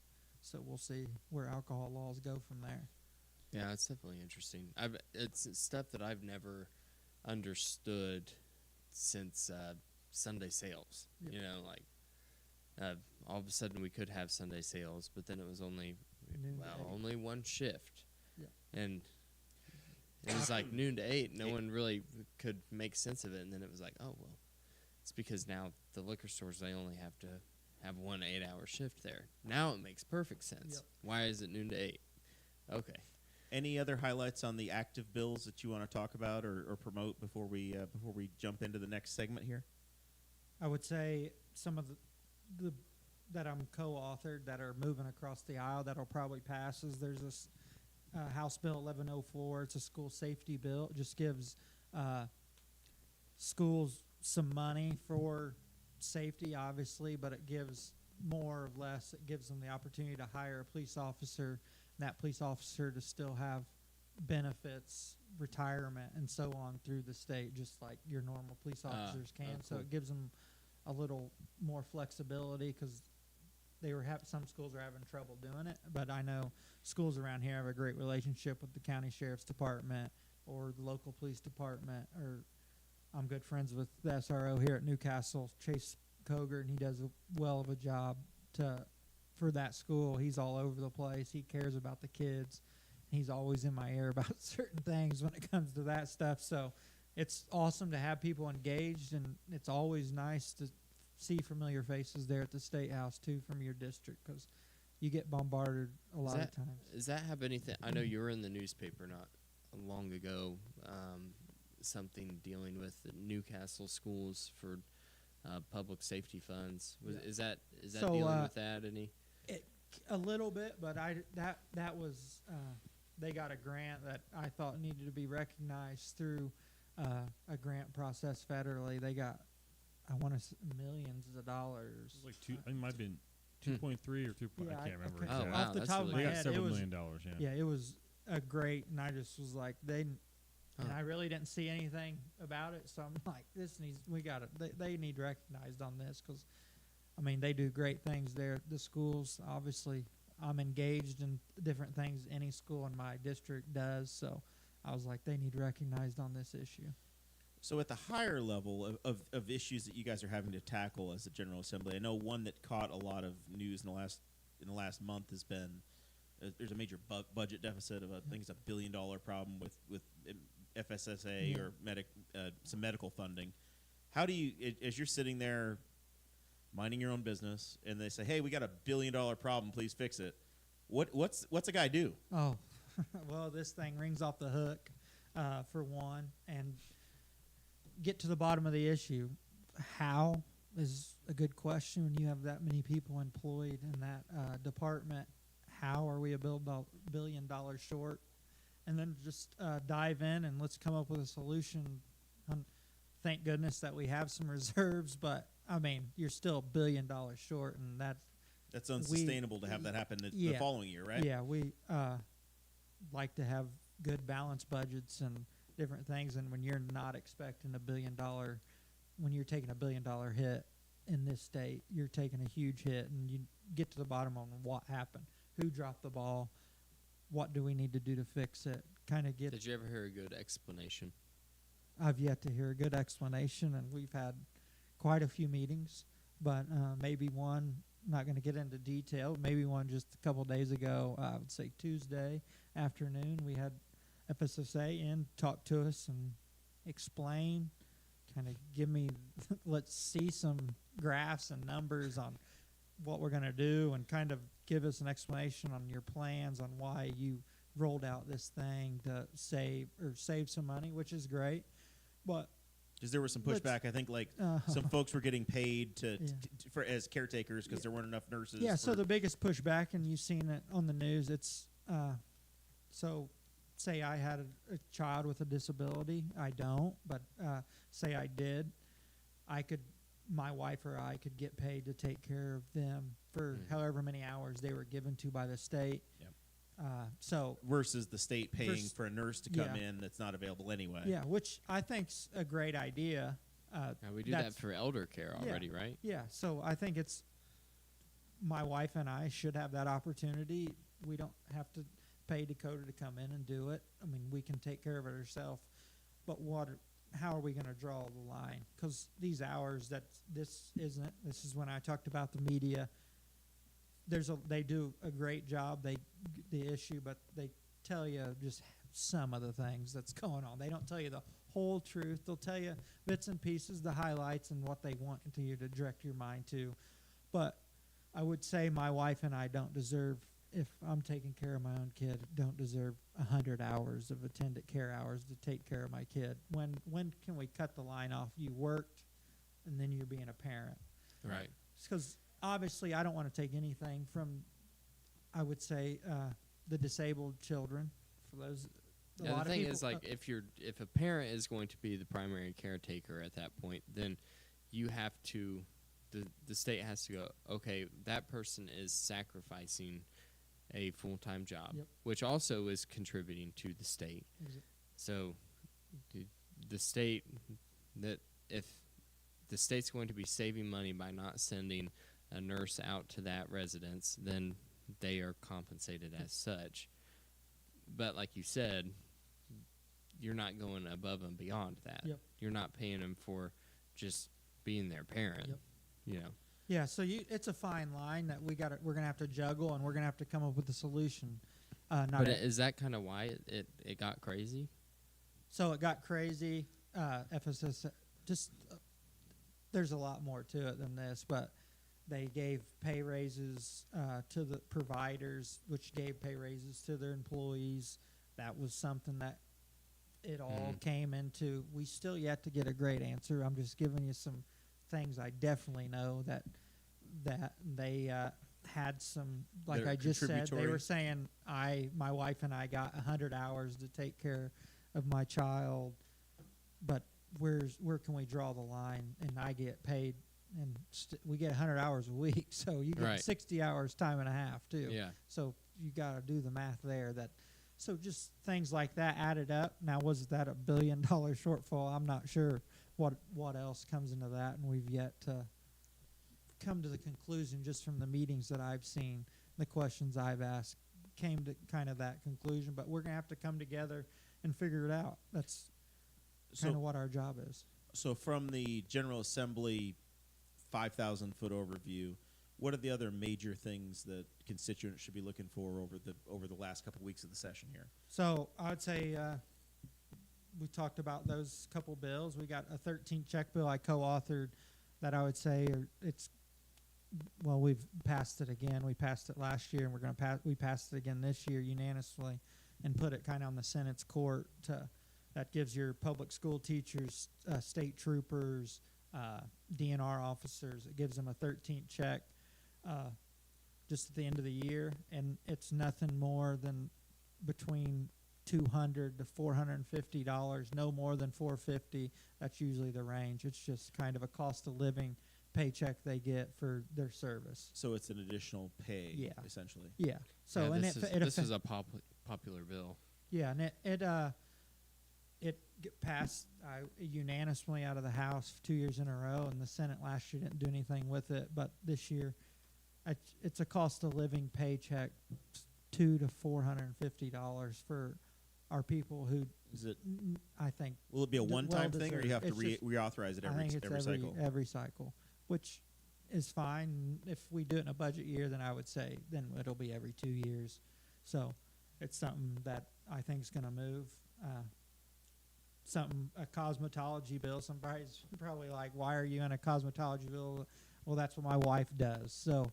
So we'll see where alcohol laws go from there. Yeah, it's definitely interesting. It's stuff that I've never understood since Sunday sales. Yep. You know, like all of a sudden we could have Sunday sales, but then it was only one shift. Yeah. And it was like noon to 8. No one really could make sense of it. And then it was like, oh, well, it's because now the liquor stores, they only have to have one 8-hour shift there. Now it makes perfect sense. Yep. Why is it noon to 8? Okay. Any other highlights on the active bills that you want to talk about or promote before we jump into the next segment here? I would say some of the that I'm co-authored that are moving across the aisle that'll probably pass is there's this House Bill 1104. It's a school safety bill. It just gives schools some money for safety, obviously, but it gives more or less. It gives them the opportunity to hire a police officer, and that police officer to still have benefits, retirement, and so on through the state, just like your normal police officers can. Cool. So it gives them a little more flexibility because some schools are having trouble doing it. But I know schools around here have a great relationship with the county sheriff's department or the local police department. Or I'm good friends with the SRO here at Newcastle, Chase Coger, and he does well of a job for that school. He's all over the place. He cares about the kids. He's always in my ear about certain things when it comes to that stuff. So it's awesome to have people engaged, and it's always nice to see familiar faces there at the State House, too, from your district, because you get bombarded a lot of times. Does that have anything? I know you were in the newspaper not long ago, something dealing with the Newcastle schools for public safety funds. Is that So, dealing with that any? A little bit, but that was they got a grant that I thought needed to be recognized through a grant process federally. They got, I want to millions of dollars. Like it might have been 2.3 or 2. Yeah, I can't remember. okay. Exactly. Wow, Off the that's top of really my They got head, several it was, $1 million. yeah, it was a great, and I just was like, and I really didn't see anything about it, so I'm like, they need recognized on this, because, I mean, they do great things there. The schools, obviously, I'm engaged in different things any school in my district does, so I was like, they need recognized on this issue. So at the higher level of issues that you guys are having to tackle as a General Assembly, I know one that caught a lot of news in the last month has been there's a major budget deficit of I think it's $1 billion problem with FSSA or some medical funding. How do you, as you're sitting there minding your own business, and they say, "Hey, we got $1 billion problem. Please fix it." What's a guy do? Oh, well, this thing rings off the hook for one, and get to the bottom of the issue. How is a good question when you have that many people employed in that department. How are we $1 billion short? And then just dive in and let's come up with a solution. Thank goodness that we have some reserves, but I mean, you're still $1 billion short, and that's unsustainable to have that happen the following year, right? Yeah, we like to have good balanced budgets and different things, and when you're not expecting $1 billion, when you're taking $1 billion hit in this state, you're taking a huge hit, and you get to the bottom on what happened, who dropped the ball, what do we need to do to fix it, kind of get. Did you ever hear a good explanation? I've yet to hear a good explanation, and we've had quite a few meetings, but maybe one, not going to get into detail, maybe one just a couple days ago, I would say Tuesday afternoon, we had FSSA in, talk to us and explain, kind of give me, let's see some graphs and numbers on what we're going to do, and kind of give us an explanation on your plans on why you rolled out this thing to save some money, which is great. But because there was some pushback, I think, like some folks were getting paid for as caretakers because there weren't enough nurses. Yeah. So the biggest pushback, and you've seen it on the news. It's so say I had a child with a disability. I don't, but say I did, my wife or I could get paid to take care of them for however many hours they were given to by the state. Yep. So versus the state paying for a nurse to come in that's not available anyway. Yeah, which I think's a great idea. We do that for elder care already, right? Yeah, so I think it's my wife and I should have that opportunity. We don't have to pay Dakota to come in and do it. I mean, we can take care of it ourselves. But how are we going to draw the line? Because these hours this is when I talked about the media. They do a great job. The issue, but they tell you just some of the things that's going on. They don't tell you the whole truth. They'll tell you bits and pieces, the highlights, and what they want you to direct your mind to. But I would say my wife and I don't deserve, if I'm taking care of my own kid, don't deserve 100 hours of attendant care hours to take care of my kid. When can we cut the line off? You worked, and then you're being a parent. Right. Because obviously, I don't want to take anything from, I would say, the disabled children. For those, the thing is, like, if a parent is going to be the primary caretaker at that point, then you have to, the state has to go, okay, that person is sacrificing a full-time job, which also is contributing to the state. So, the state, that if the state's going to be saving money by not sending a nurse out to that residence, then they are compensated as such. But like you said, you're not going above and beyond that. You're not paying them for just being their parent. You know. Yeah, so it's a fine line that we're gonna have to juggle, and we're gonna have to come up with a solution. But is that kind of why it got crazy? So it got crazy. FSS there's a lot more to it than this, but they gave pay raises to the providers, which gave pay raises to their employees. That was something that it all came into. We still yet to get a great answer. I'm just giving you some things I definitely know that they had some, like I just said, they were saying my wife and I got 100 hours to take care of my child, but where can we draw the line? And I get paid, and we get 100 hours a week, so you get 60 hours time and a half too. Yeah. So you got to do the math there. So just things like that added up. Now, was that $1 billion shortfall? I'm not sure what else comes into that, and we've yet to come to the conclusion just from the meetings that I've seen, the questions I've asked, came to kind of that conclusion. But we're going to have to come together and figure it out. That's kind of what our job is. So from the General Assembly 5,000-foot overview, what are the other major things that constituents should be looking for over the last couple of weeks of the session here? So I would say we talked about those couple bills. We got a 13th check bill I co-authored that I would say we've passed it again. We passed it last year, and we passed it again this year unanimously, and put it kind of on the Senate's court. That gives your public school teachers, state troopers, DNR officers, it gives them a 13th check just at the end of the year, and it's nothing more than between $200 to $450, no more than $450. That's usually the range. It's just kind of a cost of living paycheck they get for their service. So it's an additional pay, essentially. Yeah. So this is a popular bill. Yeah, and it passed unanimously out of the House 2 years in a row, and the Senate last year didn't do anything with it. But this year, it's a cost of living paycheck, $200 to $450 for are people who Is it? I think Will it be a one-time thing, or you have to It's just- reauthorize it I every think it's cycle? every cycle, which is fine. If we do it in a budget year, then I would say then it'll be every 2 years. So it's something that I think is going to move. A cosmetology bill. Somebody's probably like, "Why are you in a cosmetology bill?" Well, that's what my wife does. So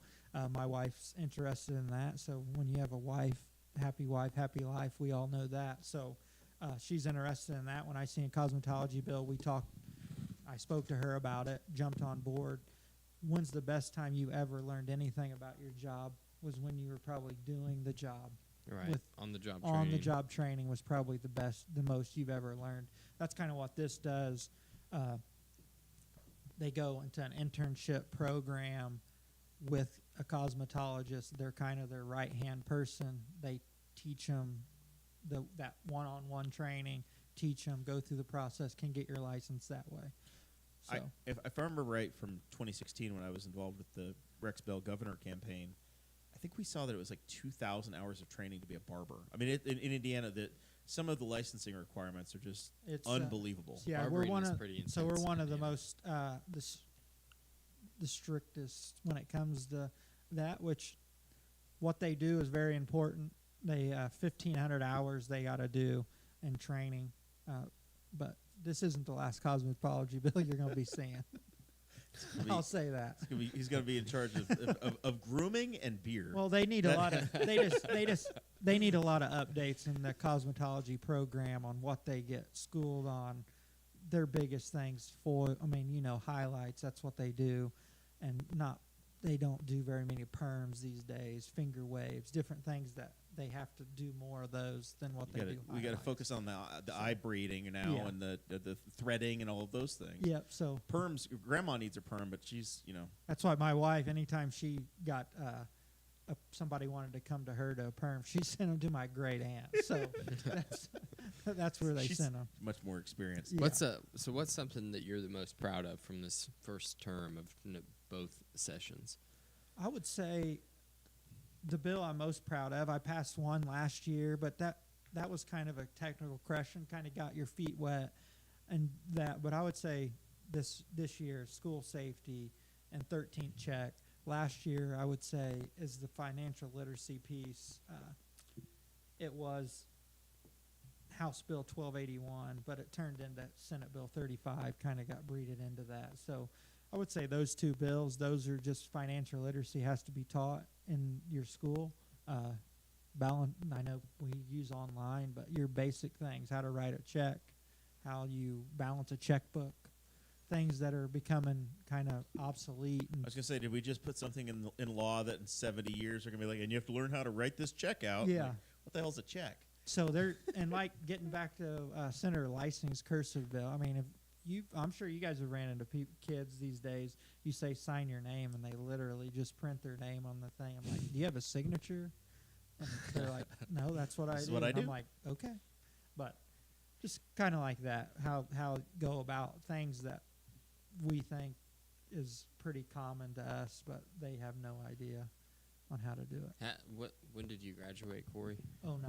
my wife's interested in that. So when you have a wife, happy life. We all know that. So she's interested in that. When I see a cosmetology bill, we talked. I spoke to her about it. Jumped on board. When's the best time you ever learned anything about your job? Was when you were probably doing the job. Right. On the job training. On the job training was probably the most you've ever learned. That's kind of what this does. They go into an internship program with a cosmetologist. They're kind of their right-hand person. They teach them that one-on-one training, teach them, go through the process, can get your license that way. So If I remember right, from 2016 when I was involved with the Rex Bell governor campaign, I think we saw that it was like 2,000 hours of training to be a barber. I mean, in Indiana, that some of the licensing requirements are just unbelievable. Yeah, Barbering we're one is of pretty so we're intense, one of the yeah. most the strictest when it comes to that. Which what they do is very important. They 1,500 hours they got to do in training, but this isn't the last cosmetology bill you're going to be seeing. I'll say that. He's going to be in charge of grooming and beer. Well, they need a lot of they need a lot of updates in the cosmetology program on what they get schooled on. Their biggest things highlights. That's what they do, and they don't do very many perms these days. Finger waves, different things that they have to do more of those than what they do. We got to focus on the eye braiding now and the threading and all of those things. Yep. So perms. Grandma needs a perm, but she's That's why my wife, anytime she got somebody wanted to come to her to a perm, she sent them to my great aunt. So that's where they sent them. Much more experienced. Yeah. What's something that you're the most proud of from this first term of both sessions? I would say the bill I'm most proud of. I passed one last year, but that was kind of a technical question, kind of got your feet wet, and that. But I would say this year, school safety and 13th check. Last year, I would say, is the financial literacy piece. It was House Bill 1281, but it turned into Senate Bill 35, kind of got breeded into that. So I would say those two bills, those are just financial literacy has to be taught in your school. I know we use online, but your basic things, how to write a check, how you balance a checkbook, things that are becoming kind of obsolete. I was going to say, did we just put something in law that in 70 years they're going to be like, and you have to learn how to write this check out? Yeah. Like, what the hell's a check? So getting back to Senator Lysing's cursive bill, I mean, I'm sure you guys have ran into kids these days. You say sign your name, and they literally just print their name on the thing. I'm like, do you have a signature? And they're like, no, that's what I do. What I do. I'm like, okay, but just kind of like that. How go about things that we think is pretty common to us, but they have no idea on how to do it. When did you graduate, Cory? 09.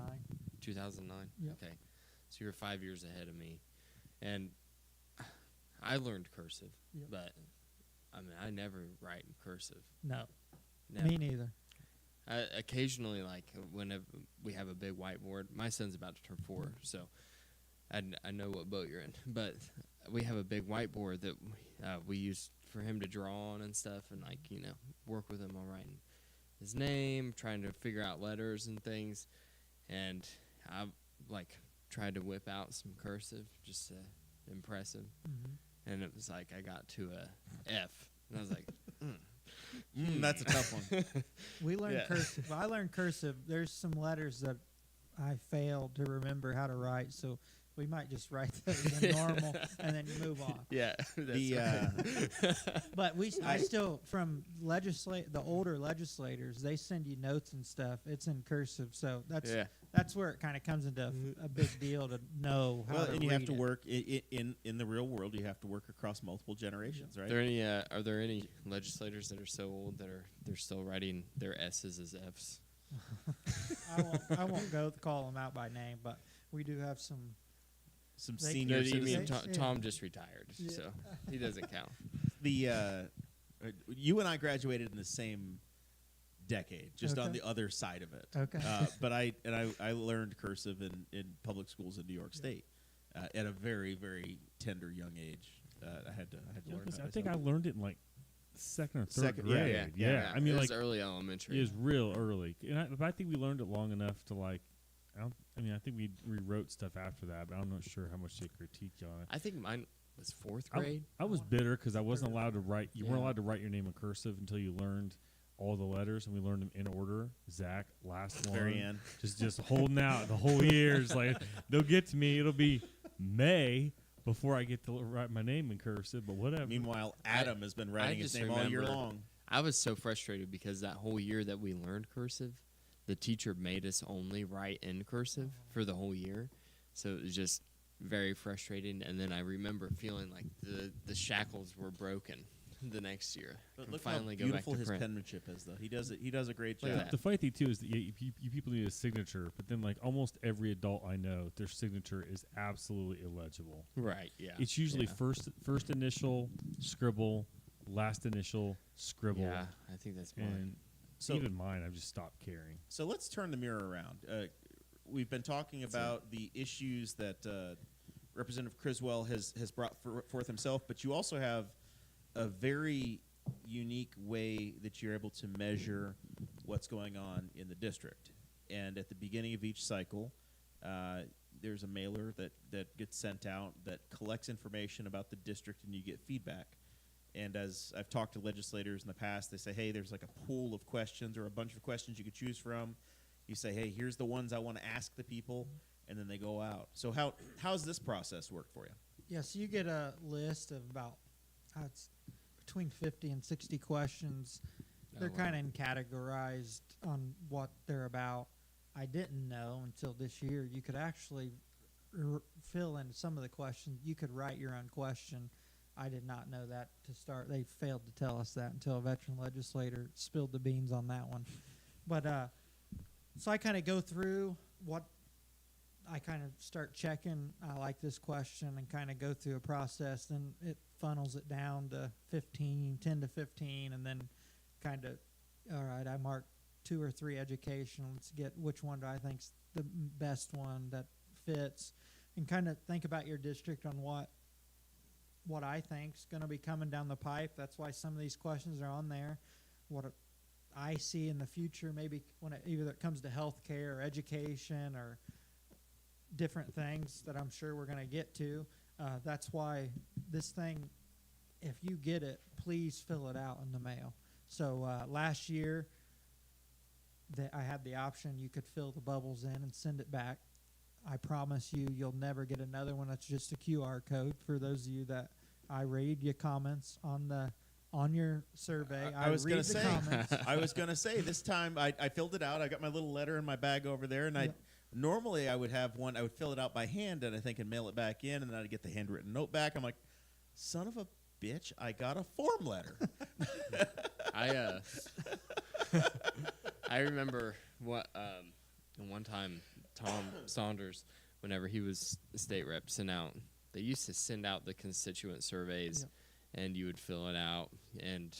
2009? Yep. Okay. So you're 5 years ahead of me. And I learned cursive, Yep. but I mean, I never write in cursive. No, Never. me neither. Occasionally, like whenever we have a big whiteboard, my son's about to turn 4, so I know what boat you're in. But we have a big whiteboard that we use for him to draw on and stuff, and work with him on writing his name, trying to figure out letters and things. And I tried to whip out some cursive just to impress him, and it was like I got to a F, and I was like, That's a tough one. We learned cursive. I learned cursive. There's some letters that I failed to remember how to write, so we might just write those in normal and then move on. Yeah, that's But I still, from the older legislators, they send you notes and stuff. It's in cursive, so that's where it kind of comes into a big deal to know how to and you read have to it. work in the real world. You have to work across multiple generations, right? Are there any legislators that are so old that they're still writing their S's as F's? I won't call them out by name, but we do have some. They senior No, you mean citizens. Tom just retired, Yeah. so he doesn't count. You and I graduated in the same decade, just on Okay. the other side of it. Okay. But I learned cursive in public schools in New York State at a very, very tender young age. I had to learn. I how think I myself. learned it in like second or third Second- yeah, grade. yeah. I mean, it was like early elementary. it was real early, but I think we learned it long enough to like. I think we rewrote stuff after that, but I'm not sure how much they critique you on it. I think mine was fourth grade. I was bitter because I wasn't allowed to write. You weren't Yeah. allowed to write your name in cursive until you learned all the letters, and we learned them in order. Zach, last one. Very end. Just holding out the whole year. It's like they'll get to me. It'll be May before I get to write my name in cursive, but whatever. Meanwhile, Adam has been writing his just name all year remember- long. I was so frustrated because that whole year that we learned cursive, the teacher made us only write in cursive for the whole year. So it was just very frustrating. And then I remember feeling like the shackles were broken the next year. But And look finally how go back beautiful to his print. penmanship is, though. He does it. He does a great Look at job. that. The funny thing too is that you people need a signature, but then like almost every adult I know, their signature is absolutely illegible. Right, yeah. It's usually Yeah. first initial scribble, last initial scribble, Yeah, I think that's mine. and So- even mine I've just stopped caring. So let's turn the mirror around. We've been talking about the issues that Representative Criswell has brought forth himself, but you also have a very unique way that you're able to measure what's going on in the district. And at the beginning of each cycle, there's a mailer that gets sent out that collects information about the district, and you get feedback. And as I've talked to legislators in the past, they say, hey, there's like a pool of questions or a bunch of questions you could choose from. You say, hey, here's the ones I want to ask the people, and then they go out. So how's this process work for you? Yes, you get a list of about it's between 50 and 60 questions. They're wow. kind of categorized on what they're about. I didn't know until this year you could actually fill in some of the questions. You could write your own question. I did not know that to start. They failed to tell us that until a veteran legislator spilled the beans on that one. But so I kind of go through what I kind of start checking. I like this question and kind of go through a process. Then it funnels it down to 10 to 15, and then kind of, all right, I mark 2 or 3 education. Let's get which one do I think's the best one that fits, and kind of think about your district on what I think's going to be coming down the pipe. That's why some of these questions are on there. What I see in the future, maybe when either it comes to healthcare or education or different things that I'm sure we're going to get to. That's why this thing, if you get it, please fill it out in the mail. So last year, I had the option. You could fill the bubbles in and send it back. I promise you'll never get another one that's just a QR code. For those of you that I read your comments on your survey. I was read going the to say, comments. I was going to say this time I filled it out. I got my little letter in my bag over there, and Yep. normally I would have one. I would fill it out by hand, and I think and mail it back in, and then I'd get the handwritten note back. I'm like, son of a bitch! I got a form letter. I remember one time Tom Saunders, whenever he was state rep, they used to send out the constituent surveys, and you would fill it out, and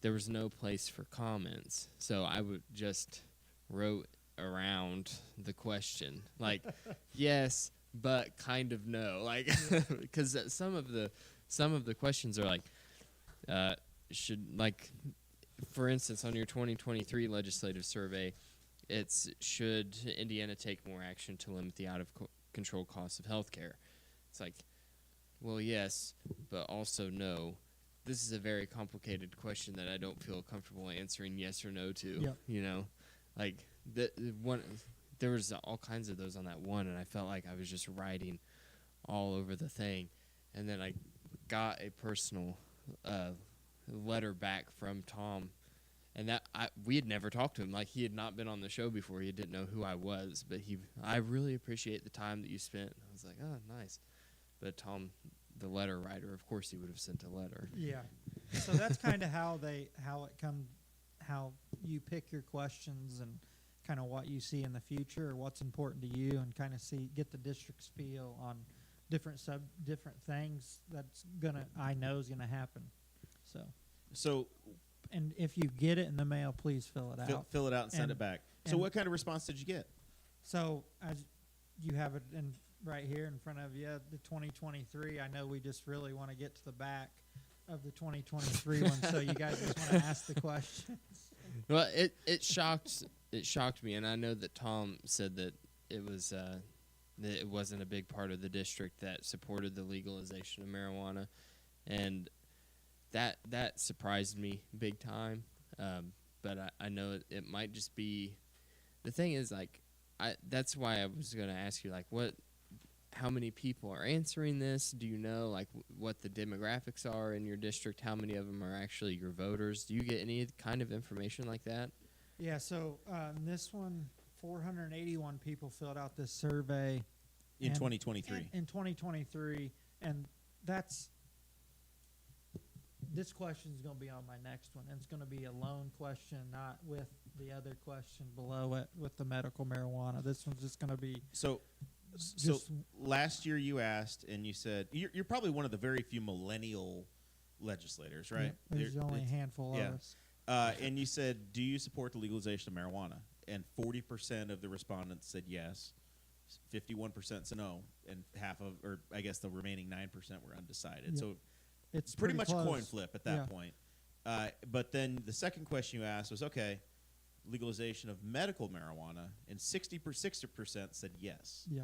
there was no place for comments, so I would just wrote around the question like yes but kind of no, like because some of the questions are like should, like, for instance, on your 2023 legislative survey, it's should Indiana take more action to limit the out-of-control costs of healthcare? It's like, well, yes, but also no. This is a very complicated question that I don't feel comfortable answering yes or no to. Yep. You know, like there was all kinds of those on that one, and I felt like I was just writing all over the thing. And then I got a personal letter back from Tom, and that we had never talked to him. Like, he had not been on the show before. He didn't know who I was, but I really appreciate the time that you spent. I was like, oh, nice. But Tom, the letter writer, of course he would have sent a letter. Yeah. So that's kind of how you pick your questions and kind of what you see in the future or what's important to you, and kind of get the district's feel on different things I know is gonna happen. So and if you get it in the mail, please fill it out. Fill it out and send it back. So what kind of response did you get? So as you have it right here in front of you, the 2023. I know we just really want to get to the back of the 2023 one, so you guys just want to ask the questions. Well, it shocked me, and I know that Tom said that that it wasn't a big part of the district that supported the legalization of marijuana, and that surprised me big time. But I know it might just be. The thing is, like, that's why I was going to ask you, like, how many people are answering this? Do you know, like, what the demographics are in your district? How many of them are actually your voters? Do you get any kind of information like that? Yeah, so in this one, 481 people filled out this survey. In 2023. In 2023, and this question is going to be on my next one, and it's going to be a lone question, not with the other question below it with the medical marijuana. This one's just going to be... So last year you asked, and you said you're probably one of the very few millennial legislators, right? Yeah, there's only a handful of us. And you said, do you support the legalization of marijuana? And 40% of the respondents said yes, 51% said no, and I guess the remaining 9% were undecided. Yep. So it's pretty much close. A coin flip at that point. But then the second question you asked was, okay, legalization of medical marijuana, and 60% said yes. Yeah.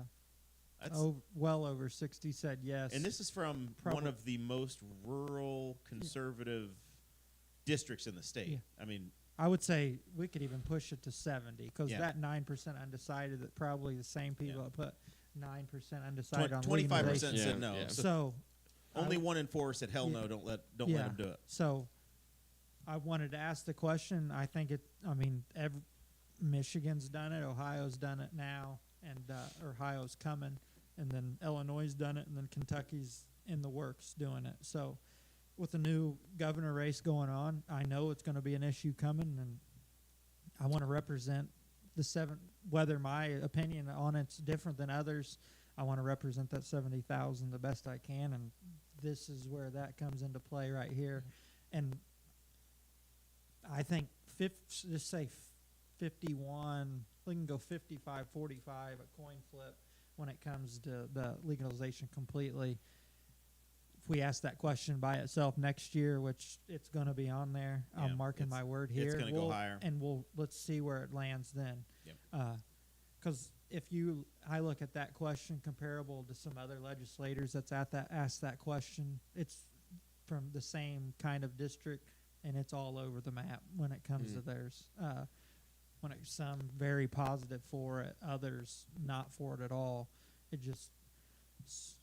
Well over 60 said yes. And this is from one of the most rural, conservative districts in the state. Yeah. I mean, I would say we could even push it to 70, because that 9% undecided, that probably the same people that put 9% undecided on 25% said no. Yeah. So only 1 in 4 said hell no. Don't let them do it. So I wanted to ask the question. I think Michigan's done it, Ohio's done it now, and Ohio's coming, and then Illinois has done it, and then Kentucky's in the works doing it. So with the new governor race going on, I know it's going to be an issue coming, and I want to represent whether my opinion on it's different than others, I want to represent that 70,000 the best I can, and this is where that comes into play right here. And I think just say 51, we can go 55, 45, a coin flip when it comes to the legalization completely. If we ask that question by itself next year, which it's going to be on there, I'm marking my word here. It's going to go higher. And let's see where it lands then. Because I look at that question comparable to some other legislators that's asked that question, it's from the same kind of district, and it's all over the map when it comes to theirs. When it's some very positive for it, others not for it at all.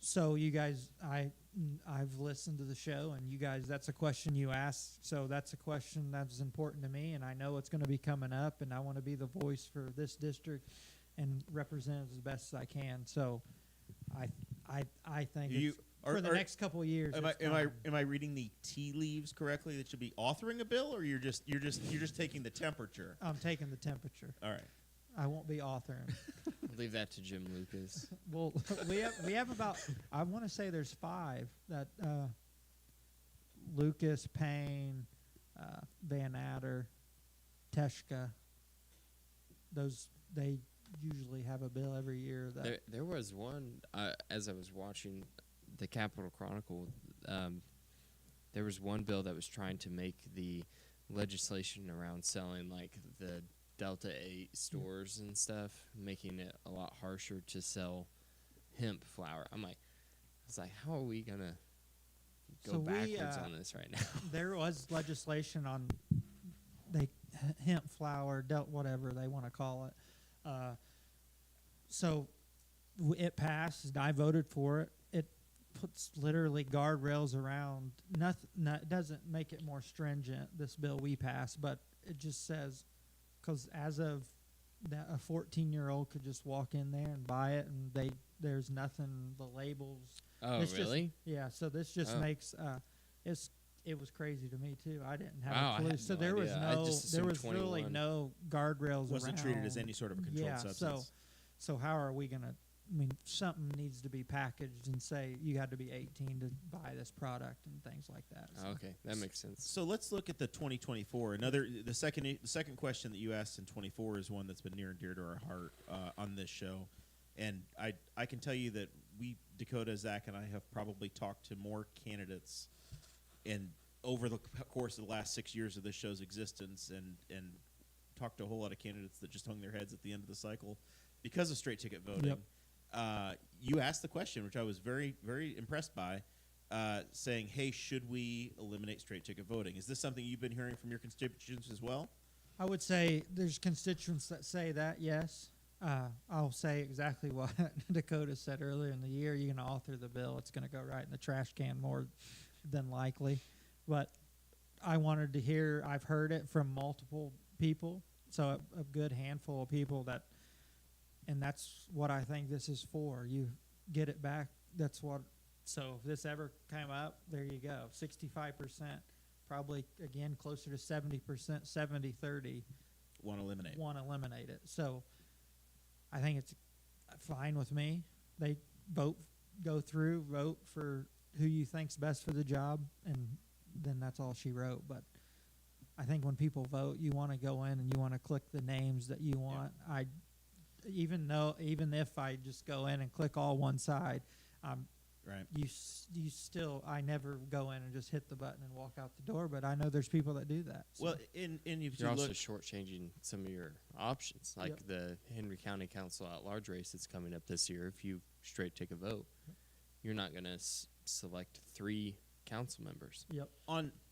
So you guys, I've listened to the show, and you guys, that's a question you asked. So that's a question that's important to me, and I know it's going to be coming up, and I want to be the voice for this district and represent it as best as I can. So I think for the next couple of years. Am I reading the tea leaves correctly? That should be authoring a bill, or you're just taking the temperature? I'm taking the temperature. All right. I won't be authoring. Leave that to Jim Lucas. Well, we have about, I want to say there's 5 that Lucas, Payne, Van Adder, Teshka. They usually have a bill every year. There was one, as I was watching the Capitol Chronicle, there was one bill that was trying to make the legislation around selling, like, the Delta 8 stores and stuff, making it a lot harsher to sell hemp flower. I was like, how are we going to go backwards on this right now? There was legislation on hemp flower, whatever they want to call it. So it passed, and I voted for it. It puts literally guardrails around. It doesn't make it more stringent, this bill we passed, but it just says, because as of that, a 14-year-old could just walk in there and buy it, and there's nothing, the labels. Oh, really? So this just makes it's it was crazy to me too. I didn't have Wow, I a clue. had So no there was idea. I no, just there assumed was really 21. no guardrails Wasn't around. treated as any sort of a controlled substance. So how are we going to, I mean, something needs to be packaged and say you had to be 18 to buy this product and things like that. So. Okay, that makes sense. So let's look at the 2024. The second question that you asked in 24 is one that's been near and dear to our heart on this show, and I can tell you that Dakota, Zach, and I have probably talked to more candidates, and over the course of the last 6 years of this show's existence, and talked to a whole lot of candidates that just hung their heads at the end of the cycle because of straight ticket voting. Yep. You asked the question, which I was very, very impressed by, saying, hey, should we eliminate straight ticket voting? Is this something you've been hearing from your constituents as well? I would say there's constituents that say that, yes. I'll say exactly what Dakota said earlier in the year. You're going to author the bill. It's going to go right in the trash can more than likely. But I wanted to hear, I've heard it from multiple people, so a good handful of people that, and that's what I think this is for. You get it back. That's what, so if this ever came up, there you go. 65%, probably, again, closer to 70%, 70-30. Want to eliminate it. So I think it's fine with me. They vote for who you think's best for the job, and then that's all she wrote. But I think when people vote, you want to go in and you want to click the names that you want. Yeah. Even if I just go in and click all one side, right. You still, I never go in and just hit the button and walk out the door, but I know there's people that do that. So. Well, if you're also shortchanging some of your options, like the Henry County Council at-large race that's coming up this year. If you straight take a vote, you're not going to select 3 council members. Yep.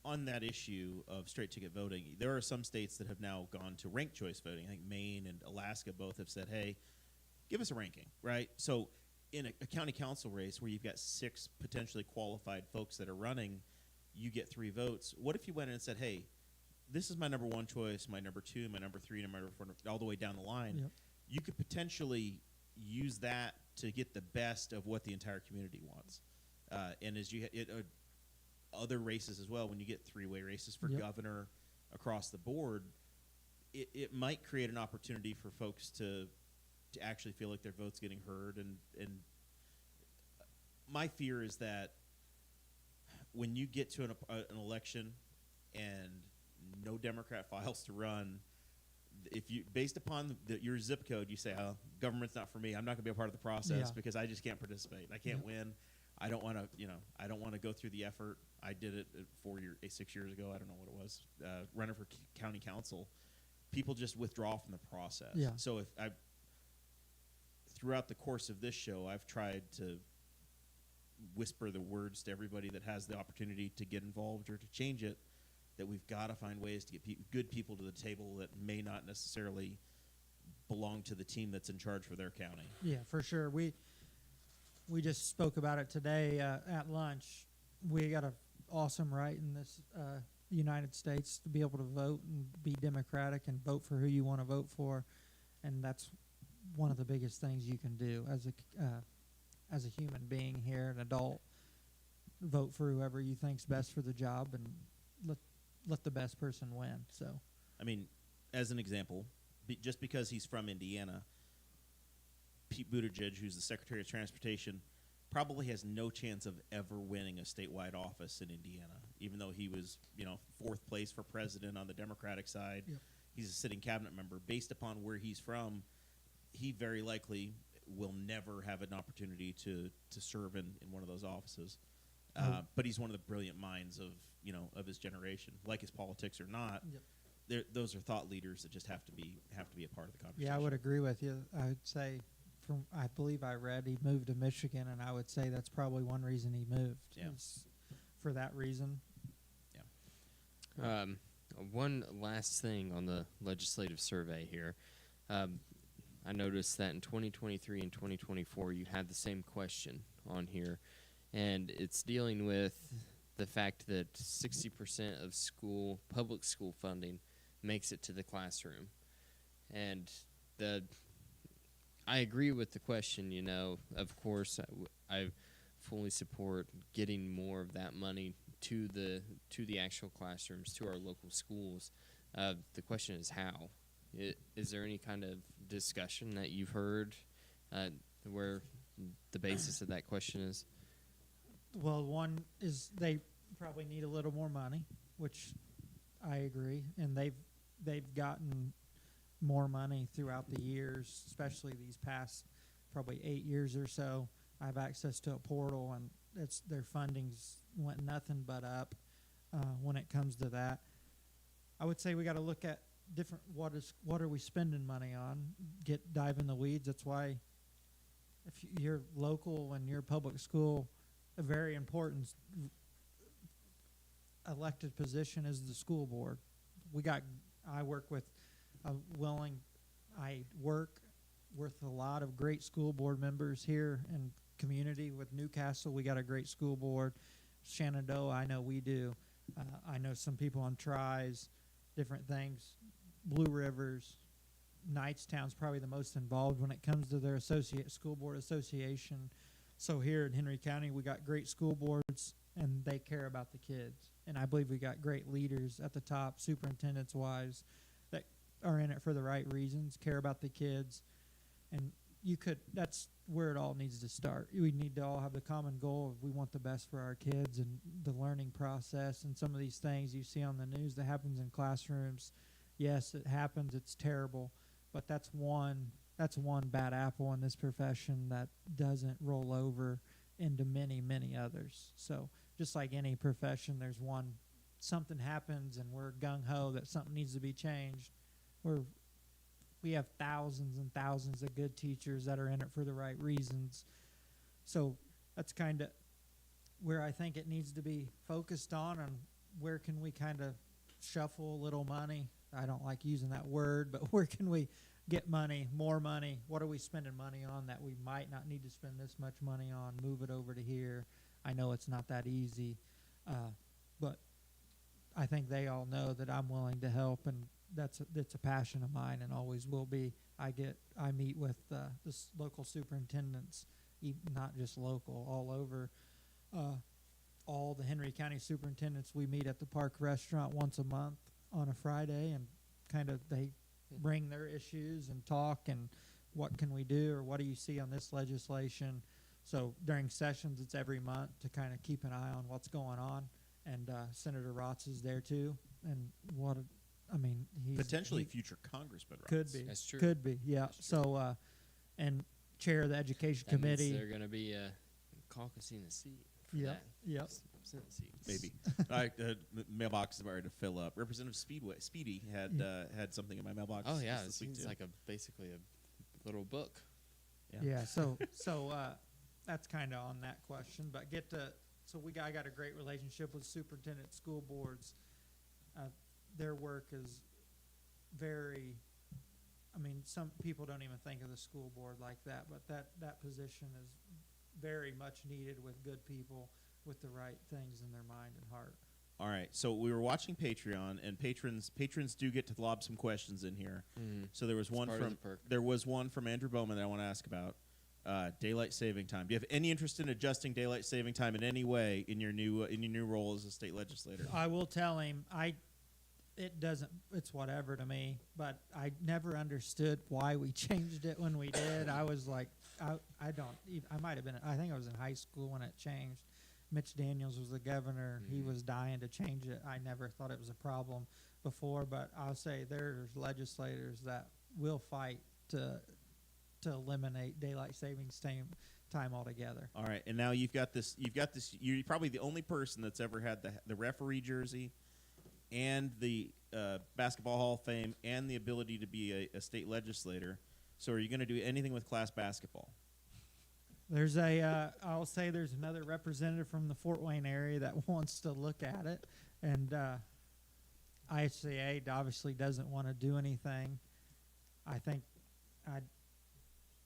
On that issue of straight ticket voting, there are some states that have now gone to ranked choice voting. I think Maine and Alaska both have said, hey, give us a ranking, right? So in a county council race where you've got 6 potentially qualified folks that are running, you get 3 votes. What if you went in and said, hey, this is my number 1 choice, my number 2, my number 3, and my number 4, all the way down the line? Yep. You could potentially use that to get the best of what the entire community wants. And as other races as well, when you get 3-way races for governor across the board, it might create an opportunity for folks to actually feel like their vote's getting heard. And my fear is that when you get to an election and no Democrat files to run, if you, based upon your zip code, you say, oh, government's not for me, I'm not going to be a part of the process because I just can't participate. I can't win. I don't want to, I don't want to go through the effort. I did it 6 years ago. I don't know what it was. Running for county council, people just withdraw from the process. Yeah. So throughout the course of this show, I've tried to whisper the words to everybody that has the opportunity to get involved or to change it, that we've got to find ways to get good people to the table that may not necessarily belong to the team that's in charge for their county. Yeah, for sure. We just spoke about it today at lunch. We got an awesome right in this United States to be able to vote and be democratic and vote for who you want to vote for, and that's one of the biggest things you can do as a human being here, an adult. Vote for whoever you think's best for the job, and let the best person win. So, I mean, as an example, just because he's from Indiana, Pete Buttigieg, who's the Secretary of Transportation, probably has no chance of ever winning a statewide office in Indiana, even though he was, 4th place for president on the Democratic side. Yep. He's a sitting cabinet member. Based upon where he's from, he very likely will never have an opportunity to serve in one of those offices. But he's one of the brilliant minds of his generation, like his politics or not. Yep. Those are thought leaders that just have to be a part of the conversation. Yeah, I would agree with you. I would say, I believe I read he moved to Michigan, and I would say that's probably one reason he moved. Yeah. For that reason. Yeah. One last thing on the legislative survey here. I noticed that in 2023 and 2024, you had the same question on here, and it's dealing with the fact that 60% of public school funding makes it to the classroom. And I agree with the question, of course, I fully support getting more of that money to the actual classrooms, to our local schools. The question is how. Is there any kind of discussion that you've heard where the basis of that question is? Well, one is they probably need a little more money, which I agree, and they've gotten more money throughout the years, especially these past probably 8 years or so. I have access to a portal, and their fundings went nothing but up when it comes to that. I would say we got to look at different what are we spending money on? Dive in the weeds. That's why if you're local and you're public school, a very important elected position is the school board. I work with I work with a lot of great school board members here in community. With Newcastle, we got a great school board. Shenandoah, I know we do. I know some people on Tries, different things. Blue Rivers, Knightstown's probably the most involved when it comes to their school board association. So here in Henry County, we got great school boards, and they care about the kids. And I believe we got great leaders at the top, superintendents-wise, that are in it for the right reasons, care about the kids. And that's where it all needs to start. We need to all have the common goal of we want the best for our kids and the learning process and some of these things you see on the news that happens in classrooms. Yes, it happens. It's terrible. But that's one bad apple in this profession that doesn't roll over into many, many others. So just like any profession, there's something happens and we're gung-ho that something needs to be changed. We have thousands and thousands of good teachers that are in it for the right reasons. So that's kind of where I think it needs to be focused on, and where can we kind of shuffle a little money. I don't like using that word, but where can we get money, more money? What are we spending money on that we might not need to spend this much money on? Move it over to here. I know it's not that easy, but I think they all know that I'm willing to help, and that's a passion of mine and always will be. I meet with the local superintendents, not just local, all over. All the Henry County superintendents, we meet at the Park Restaurant once a month on a Friday, and kind of they bring their issues and talk and what can we do, or what do you see on this legislation. So during sessions, it's every month to kind of keep an eye on what's going on. And Senator Rotz is there too. And he's potentially future Congressman Rotz. Could be. That's true. Could be, yeah. So, and chair of the Education That Committee. means they're going to be caucusing a seat. Yep. Senate seats. Maybe. Mailbox is ready to fill up. Representative Speedy had something in my mailbox. Oh yeah, this it week seems too. like basically a little book. Yeah. So that's kind of on that question. But I got a great relationship with superintendent school boards. Their work is very. Some people don't even think of the school board like that, but that position is very much needed with good people with the right things in their mind and heart. All right, so we were watching Patreon, and patrons do get to lob some questions in here. So there was one from Andrew Bowman that I want to ask about. Daylight saving time. Do you have any interest in adjusting daylight saving time in any way in your new role as a state legislator? I will tell him it's whatever to me, but I never understood why we changed it when we did. I was like, I might have been, I think I was in high school when it changed. Mitch Daniels was the governor. He was dying to change it. I never thought it was a problem before, but I'll say there's legislators that will fight to eliminate daylight savings time altogether. All right, and now you've got this. You're probably the only person that's ever had the referee jersey, and the Basketball Hall of Fame, and the ability to be a state legislator. So are you going to do anything with class basketball? I'll say there's another representative from the Fort Wayne area that wants to look at it, and IHCA obviously doesn't want to do anything. I think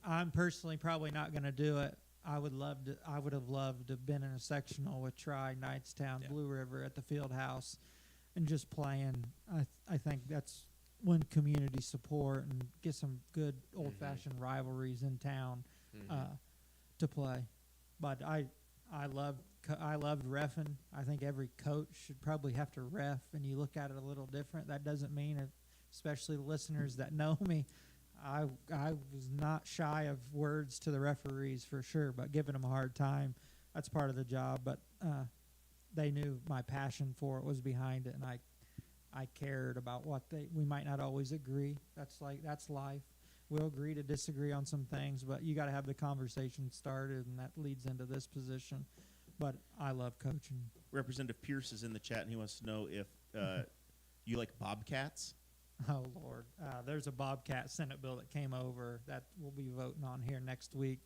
I'm personally probably not going to do it. I would have loved to have been in a sectional with Tri, Knightstown, Blue River at the field house and just playing. I think that's when community support and get some good old-fashioned rivalries in town to play. But I love I loved reffing. I think every coach should probably have to ref, and you look at it a little different. That doesn't mean, especially the listeners that know me, I was not shy of words to the referees for sure, but giving them a hard time, that's part of the job. But they knew my passion for it was behind it, and I cared about we might not always agree. That's life. We'll agree to disagree on some things, but you got to have the conversation started, and that leads into this position. But I love coaching. Representative Pierce is in the chat, and he wants to know if you like bobcats. Oh, Lord. There's a Bobcat Senate bill that came over that we'll be voting on here next week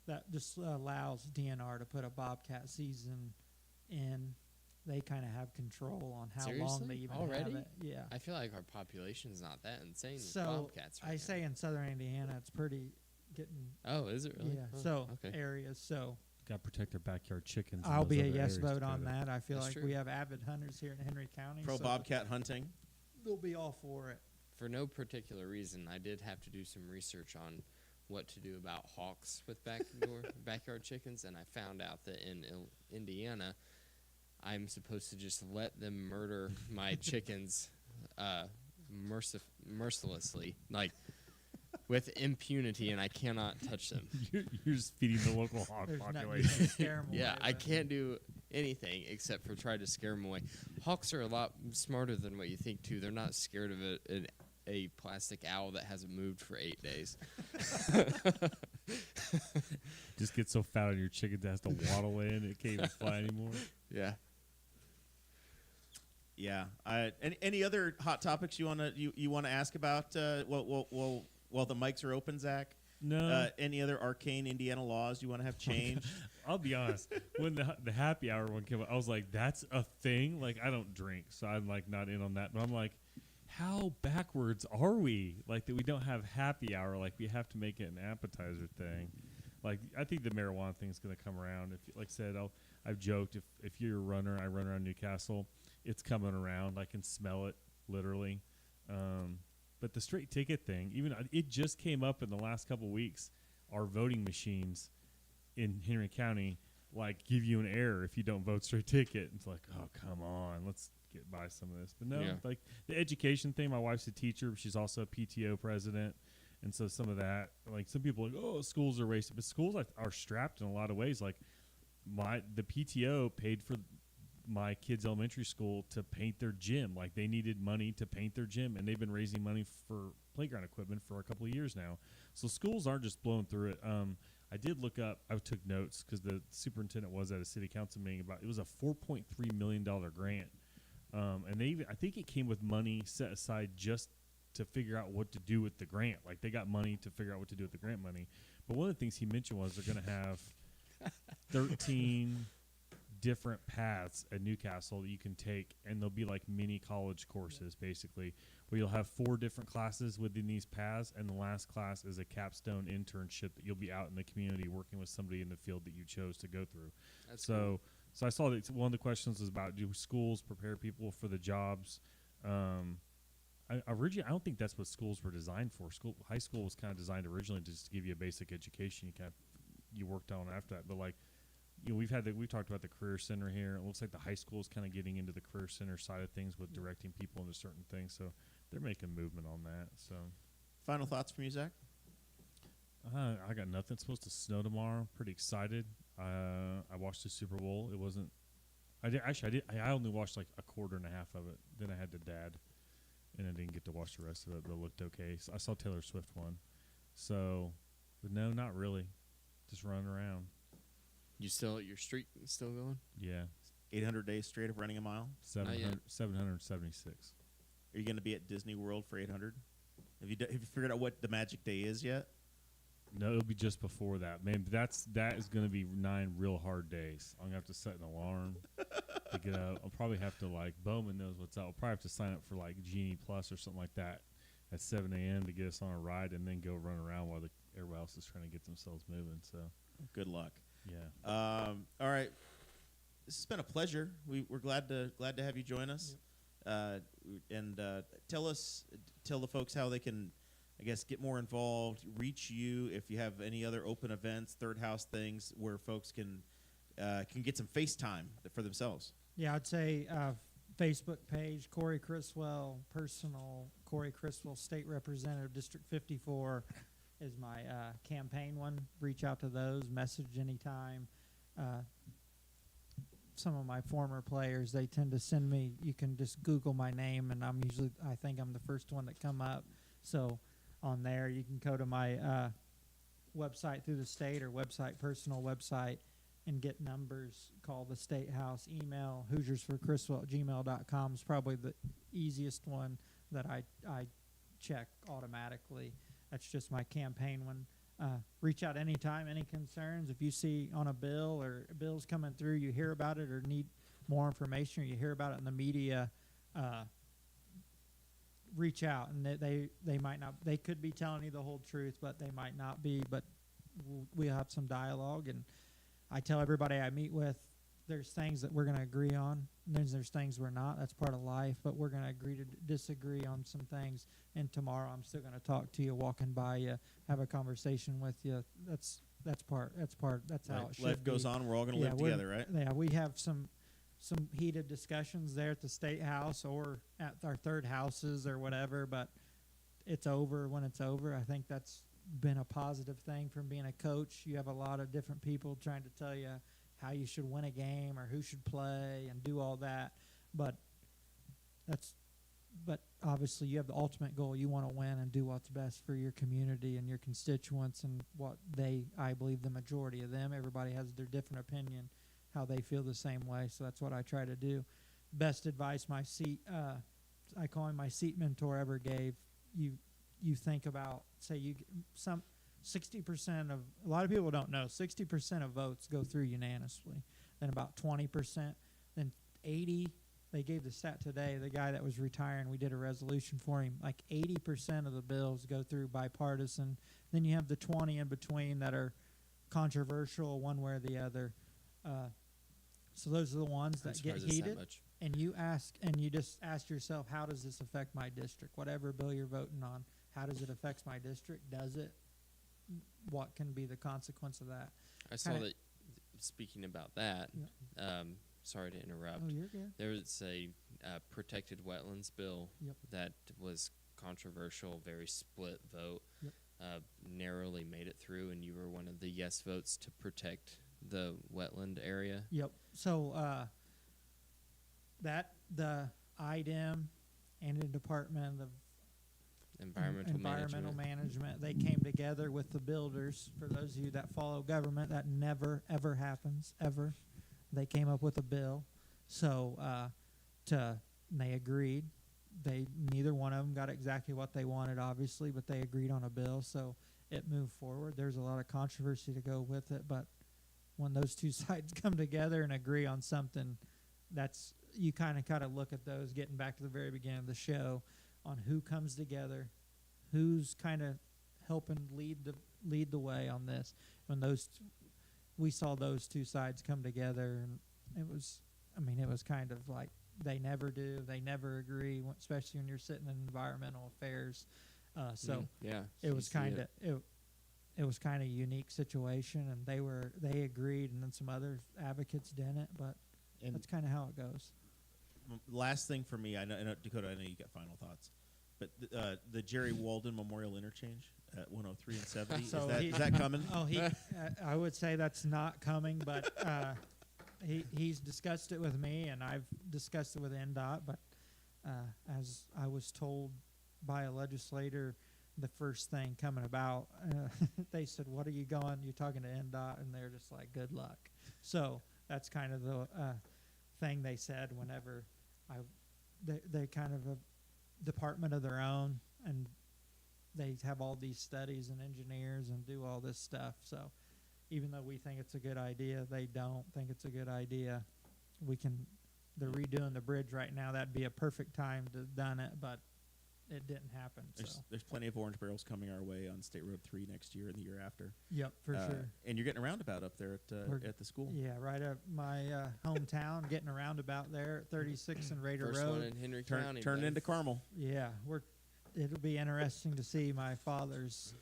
that just allows DNR to put a Bobcat season in. They kind of have control on how long they even have it. Yeah. I feel like our population's not that insane with So Bobcats right I now. say in southern Indiana, it's pretty getting. Oh, is it really? Yeah. Oh, So okay. areas. So Got to protect their backyard chickens. and I'll those be a other yes areas vote to on go to. that. I feel That's like true. we have avid hunters here in Henry County. Pro so bobcat hunting. They'll be all for it. For no particular reason, I did have to do some research on what to do about hawks with backyard chickens, and I found out that in Indiana, I'm supposed to just let them murder my chickens mercilessly, like with impunity, and I cannot touch them. You're just feeding the local hog There's nothing you population. can scare 'em Yeah, away I with. can't do anything except for try to scare them away. Hawks are a lot smarter than what you think, too. They're not scared of a plastic owl that hasn't moved for 8 days. Just get so fat on your chicken that has to waddle in. It can't even fly anymore. Yeah. Yeah. Any other hot topics you wanna ask about? While the mics are open, Zach. No. Any other arcane Indiana laws you want to have changed? I'll be honest. When the happy hour one came out, I was like, that's a thing? Like, I don't drink, so I'm, like, not in on that. But I'm like, how backwards are we? Like, that we don't have happy hour. Like, we have to make it an appetizer thing. Like, I think the marijuana thing is going to come around. If, like I said, I've joked, if you're a runner, I run around Newcastle, it's coming around. I can smell it, literally. But the straight ticket thing, it just came up in the last couple of weeks. Our voting machines in Henry County, like, give you an error if you don't vote straight ticket. It's like, oh, come on, let's get by some of this. But no, Yeah. like the education thing, my wife's a teacher. She's also a PTO president. And so some of that, like some people are like, oh, schools are racist. But schools are strapped in a lot of ways. Like the PTO paid for my kids' elementary school to paint their gym. Like they needed money to paint their gym, and they've been raising money for playground equipment for a couple of years now. So schools aren't just blowing through it. I did look up. I took notes because the superintendent was at a city council meeting about it was a $4.3 million grant, and I think it came with money set aside just to figure out what to do with the grant. Like they got money to figure out what to do with the grant money. But one of the things he mentioned was they're going to have 13 different paths at Newcastle that you can take, and they'll be like mini college courses basically, where you'll have 4 different classes within these paths, and the last class is a capstone internship that you'll be out in the community working with somebody in the field that you chose to go through. That's So cool. so I saw that one of the questions was about, do schools prepare people for the jobs? Originally, I don't think that's what schools were designed for. High school was kind of designed originally just to give you a basic education. You worked on after that, but like, you know, we've talked about the career center here. It looks like the high school is kind of getting into the career center side of things with directing people into certain things. So they're making movement on that. So Final thoughts from you, Zach? I got nothing. It's supposed to snow tomorrow. Pretty excited. I watched the Super Bowl. It wasn't. I only watched like a quarter and a half of it. Then I had to dad, and I didn't get to watch the rest of it. But it looked okay. So I saw Taylor Swift one. So, but no, not really. Just running around. Your streak still going? Yeah, 800 days straight of running a mile. 776. Are you going to be at Disney World for 800? Have you figured out what the magic day is yet? No, it'll be just before that. Man, that is going to be 9 real hard days. I'm going to have to set an alarm to get up. I'll probably have to, like, Bowman knows what's up. I'll probably have to sign up for, like, Genie Plus or something like that at 7 a.m. to get us on a ride and then go run around while everybody else is trying to get themselves moving. So, Good luck. yeah. All right. This has been a pleasure. We're glad to have you join us. And tell the folks how they can, I guess, get more involved, reach you if you have any other open events, third house things where folks can can get some FaceTime for themselves? Yeah, I'd say Facebook page, Cory Criswell, personal Cory Criswell, State Representative, District 54 is my campaign one. Reach out to those, message anytime. Some of my former players, they tend to send me, you can just Google my name, and I think I'm the first one that come up. So on there, you can go to my website through the state or personal website, and get numbers, call the State House, email HoosiersForCriswell@gmail.com is probably the easiest one that I check automatically. That's just my campaign one. Reach out anytime, any concerns. If you see on a bill or bills coming through, you hear about it or need more information, or you hear about it in the media, reach out. And they might not, they could be telling you the whole truth, but they might not be. But we'll have some dialogue. And I tell everybody I meet with, there's things that we're going to agree on, and then there's things we're not. That's part of life, but we're going to agree to disagree on some things. And tomorrow I'm still going to talk to you, walking by you, have a conversation with you. That's how it should Life goes on. We're all going to live together, right? Yeah, we have some heated discussions there at the State House or at our third houses or whatever, but it's over when it's over. I think that's been a positive thing from being a coach. You have a lot of different people trying to tell you how you should win a game or who should play and do all that, but obviously you have the ultimate goal. You want to win and do what's best for your community and your constituents and I believe the majority of them. Everybody has their different opinion, how they feel the same way, so that's what I try to do. Best advice I call him my seat mentor ever gave. You think about, say 60% of, a lot of people don't know, 60% of votes go through unanimously. Then about 20%, then 80%. They gave the stat today, the guy that was retiring, we did a resolution for him, like 80% of the bills go through bipartisan. Then you have the 20 in between that are controversial one way or the other. So those are the ones that get heated. And you just ask yourself, how does this affect my district? Whatever bill you're voting on, how does it affect my district? Does it? What can be the consequence of that? I saw that, speaking about that, sorry to interrupt. Oh, you're good. There was a protected wetlands bill that was controversial, very split vote, narrowly made it through, and you were one of the yes votes to protect the wetland area. Yep. So the IDEM and the Department of Environmental Management, they came together with the builders. For those of you that follow government, that never, ever happens, ever. They came up with a bill. So they agreed. Neither one of them got exactly what they wanted, obviously, but they agreed on a bill. So it moved forward. There's a lot of controversy to go with it, but when those two sides come together and agree on something, you kind of look at those, getting back to the very beginning of the show, on who comes together, who's kind of helping lead the way on this. When we saw those two sides come together, and it was kind of like they never agree, especially when you're sitting in environmental affairs. It was kind of a unique situation, and they agreed, and then some other advocates didn't, but that's kind of how it goes. Last thing for me, I know Dakota, I know you got final thoughts, but the Jerry Walden Memorial Interchange at 103 and 70, is that coming? Oh, I would say that's not coming, but he's discussed it with me, and I've discussed it with NDOT. But as I was told by a legislator, the first thing coming about, they said, "What are you going? You're talking to NDOT," and they're just like, "Good luck." So that's kind of the thing they said whenever they kind of a department of their own, and they have all these studies and engineers and do all this stuff. So even though we think it's a good idea, they don't think it's a good idea. They're redoing the bridge right now. That'd be a perfect time to have done it, but it didn't happen. There's plenty of orange barrels coming our way on State Road 3 next year and the year after. Yep, for sure. And you're getting a roundabout up there at the school. Yeah, right up my hometown, getting a roundabout there at 36 and Raider First Road. one in Henry County. Turn into Carmel. Yeah, it'll be interesting to see my father's.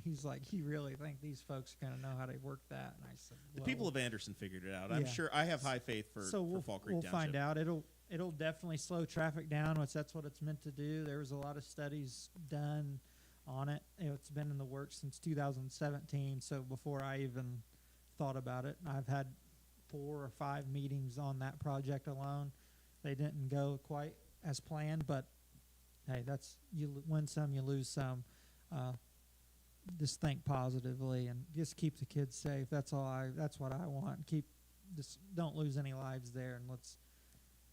He's like, you really think these folks are going to know how to work that? And I said, the people of Anderson figured it out. I'm sure. I have high faith for Fall Creek we'll Township. Find out. It'll definitely slow traffic down, which that's what it's meant to do. There was a lot of studies done on it. It's been in the works since 2017. So before I even thought about it, I've had 4 or 5 meetings on that project alone. They didn't go quite as planned, but hey, that's you win some, you lose some. Just think positively and just keep the kids safe. That's what I want. Don't lose any lives there, and let's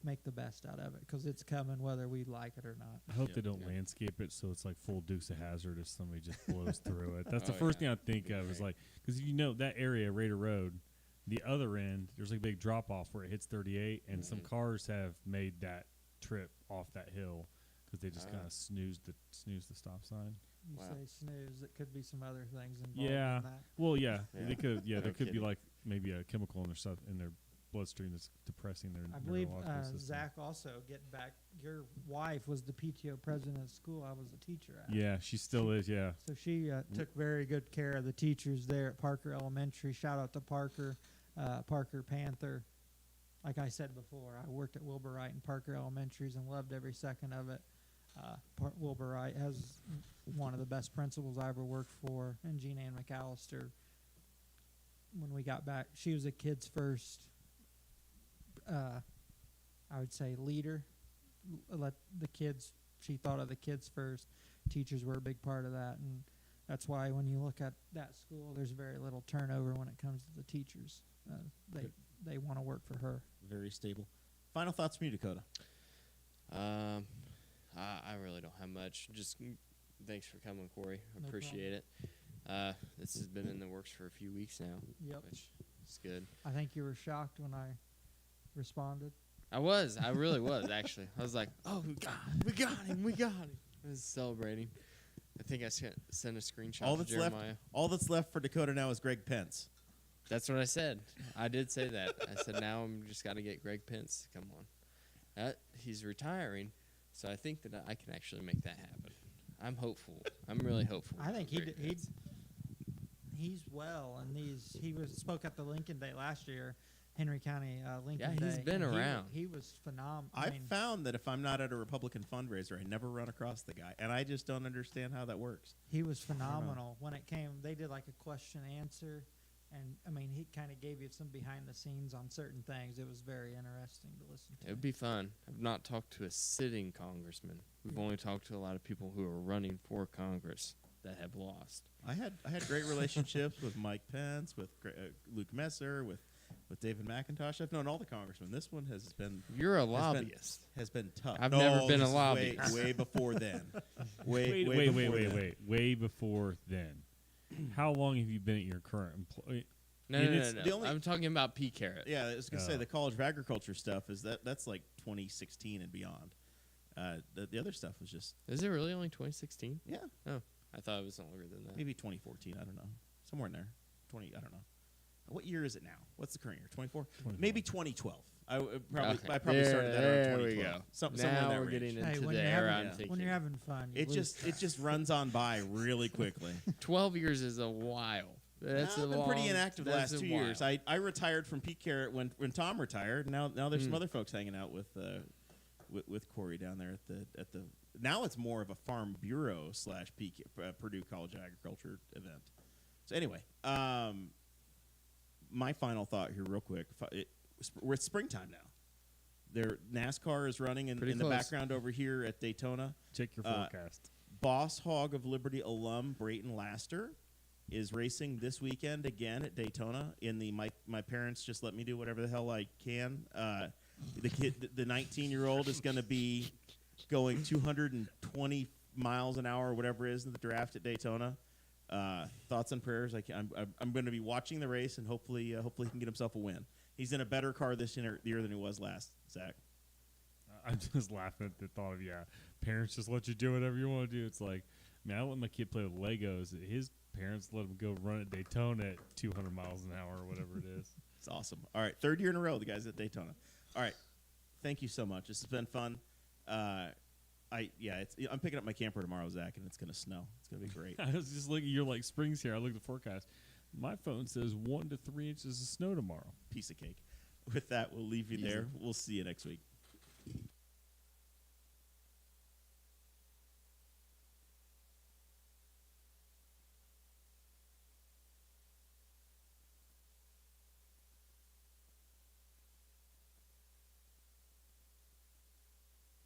make the best out of it because it's coming whether we like it or not. I hope they don't landscape it so it's like full Dukes of Hazzard if somebody just blows through it. That's the first thing I think of is like, because that area, Raider Road, the other end, there's like a big drop off where it hits 38, and some cars have made that trip off that hill because they just kind of snooze the stop sign. You say snooze, it could be some other things involved Yeah. in that. Well, yeah. They could. Yeah, No there could be kidding. like maybe a chemical in their stuff in their bloodstream that's depressing their. I believe neurological system. Zach also, getting back, your wife was the PTO president of school I was a teacher at. Yeah, she still is. Yeah. So she took very good care of the teachers there at Parker Elementary. Shout out to Parker Panther. Like I said before, I worked at Wilbur Wright and Parker Elementaries and loved every second of it. Wilbur Wright has one of the best principals I ever worked for, and Jean Ann McAllister. When we got back, she was a kids first, I would say, leader. She thought of the kids first. Teachers were a big part of that, and that's why when you look at that school, there's very little turnover when it comes to the teachers. They want to work for her. Very stable. Final thoughts from you, Dakota? I really don't have much. Just thanks for coming, Cory. No Appreciate it. This has been in the works for a few weeks now. Yep. Which is good. I think you were shocked when I responded. I really was, actually. I was like, oh, we got him. I was celebrating. I think I sent a screenshot to Jeremiah. All that's left for Dakota now is Greg Pence. That's what I said. I did say that. I said, now I'm just got to get Greg Pence to come on. He's retiring, so I think that I can actually make that happen. I'm hopeful. I'm really hopeful. I think he's well, and he spoke at the Lincoln Day last year, Henry County Lincoln Day. Yeah, he's been around. He was phenomenal. I found that if I'm not at a Republican fundraiser, I never run across the guy, and I just don't understand how that works. He was phenomenal when it came. They did like a question answer. And, I mean, he kind of gave you some behind the scenes on certain things. It was very interesting to listen to. It would be fun. I've not talked to a sitting congressman. We've only talked to a lot of people who are running for Congress that have lost. I had great relationships with Mike Pence, with Luke Messer, with David McIntosh. I've known all the congressmen. This one has been... You're a lobbyist. Has been tough. I've never been a lobbyist. Way before then. Way before then. How long have you been at your current employee? No. I'm talking about P. Carrot. Yeah, I was going to say the College of Agriculture stuff that's like 2016 and beyond. The other stuff was just... Is it really only 2016? Yeah. Oh, I thought it was longer than that. Maybe 2014. I don't know. Somewhere in there. I don't know. What year is it now? What's the current year? 24? Maybe 2012. I probably started that around 2012. There we go. Somewhere in now that we're range. getting Hey, into when the you're era having- I'm thinking. When you're having fun, you It lose just runs on by really quickly. 12 years is a while. That's I've been pretty inactive the last 2 years. while. I retired from Pete Carrot when Tom retired. Now there's some other folks hanging out with Cory down there at the. Now it's more of a Farm Bureau / Purdue College of Agriculture event. So anyway, my final thought here, real quick. We're at springtime now. NASCAR is running in the background over here at Daytona. Check your forecast. Boss Hog of Liberty alum Brayton Laster is racing this weekend again at Daytona in the my parents just let me do whatever the hell I can. The 19-year-old is going to be going 220 miles an hour or whatever it is in the draft at Daytona. Thoughts and prayers. I'm going to be watching the race and hopefully he can get himself a win. He's in a better car this year than he was last, Zach. I'm just laughing at the thought of parents just let you do whatever you want to do. It's like, man, I let my kid play with Legos. His parents let him go run at Daytona at 200 miles an hour or whatever it is. It's awesome. All right, third year in a row, the guys at Daytona. All right, thank you so much. This has been fun. I'm picking up my camper tomorrow, Zach, and it's going to snow. It's going to be great. I was just looking. You're like spring's here. I looked at the forecast. My phone says 1 to 3 inches of snow tomorrow. Piece of cake. With that, we'll leave you there. We'll see you next week.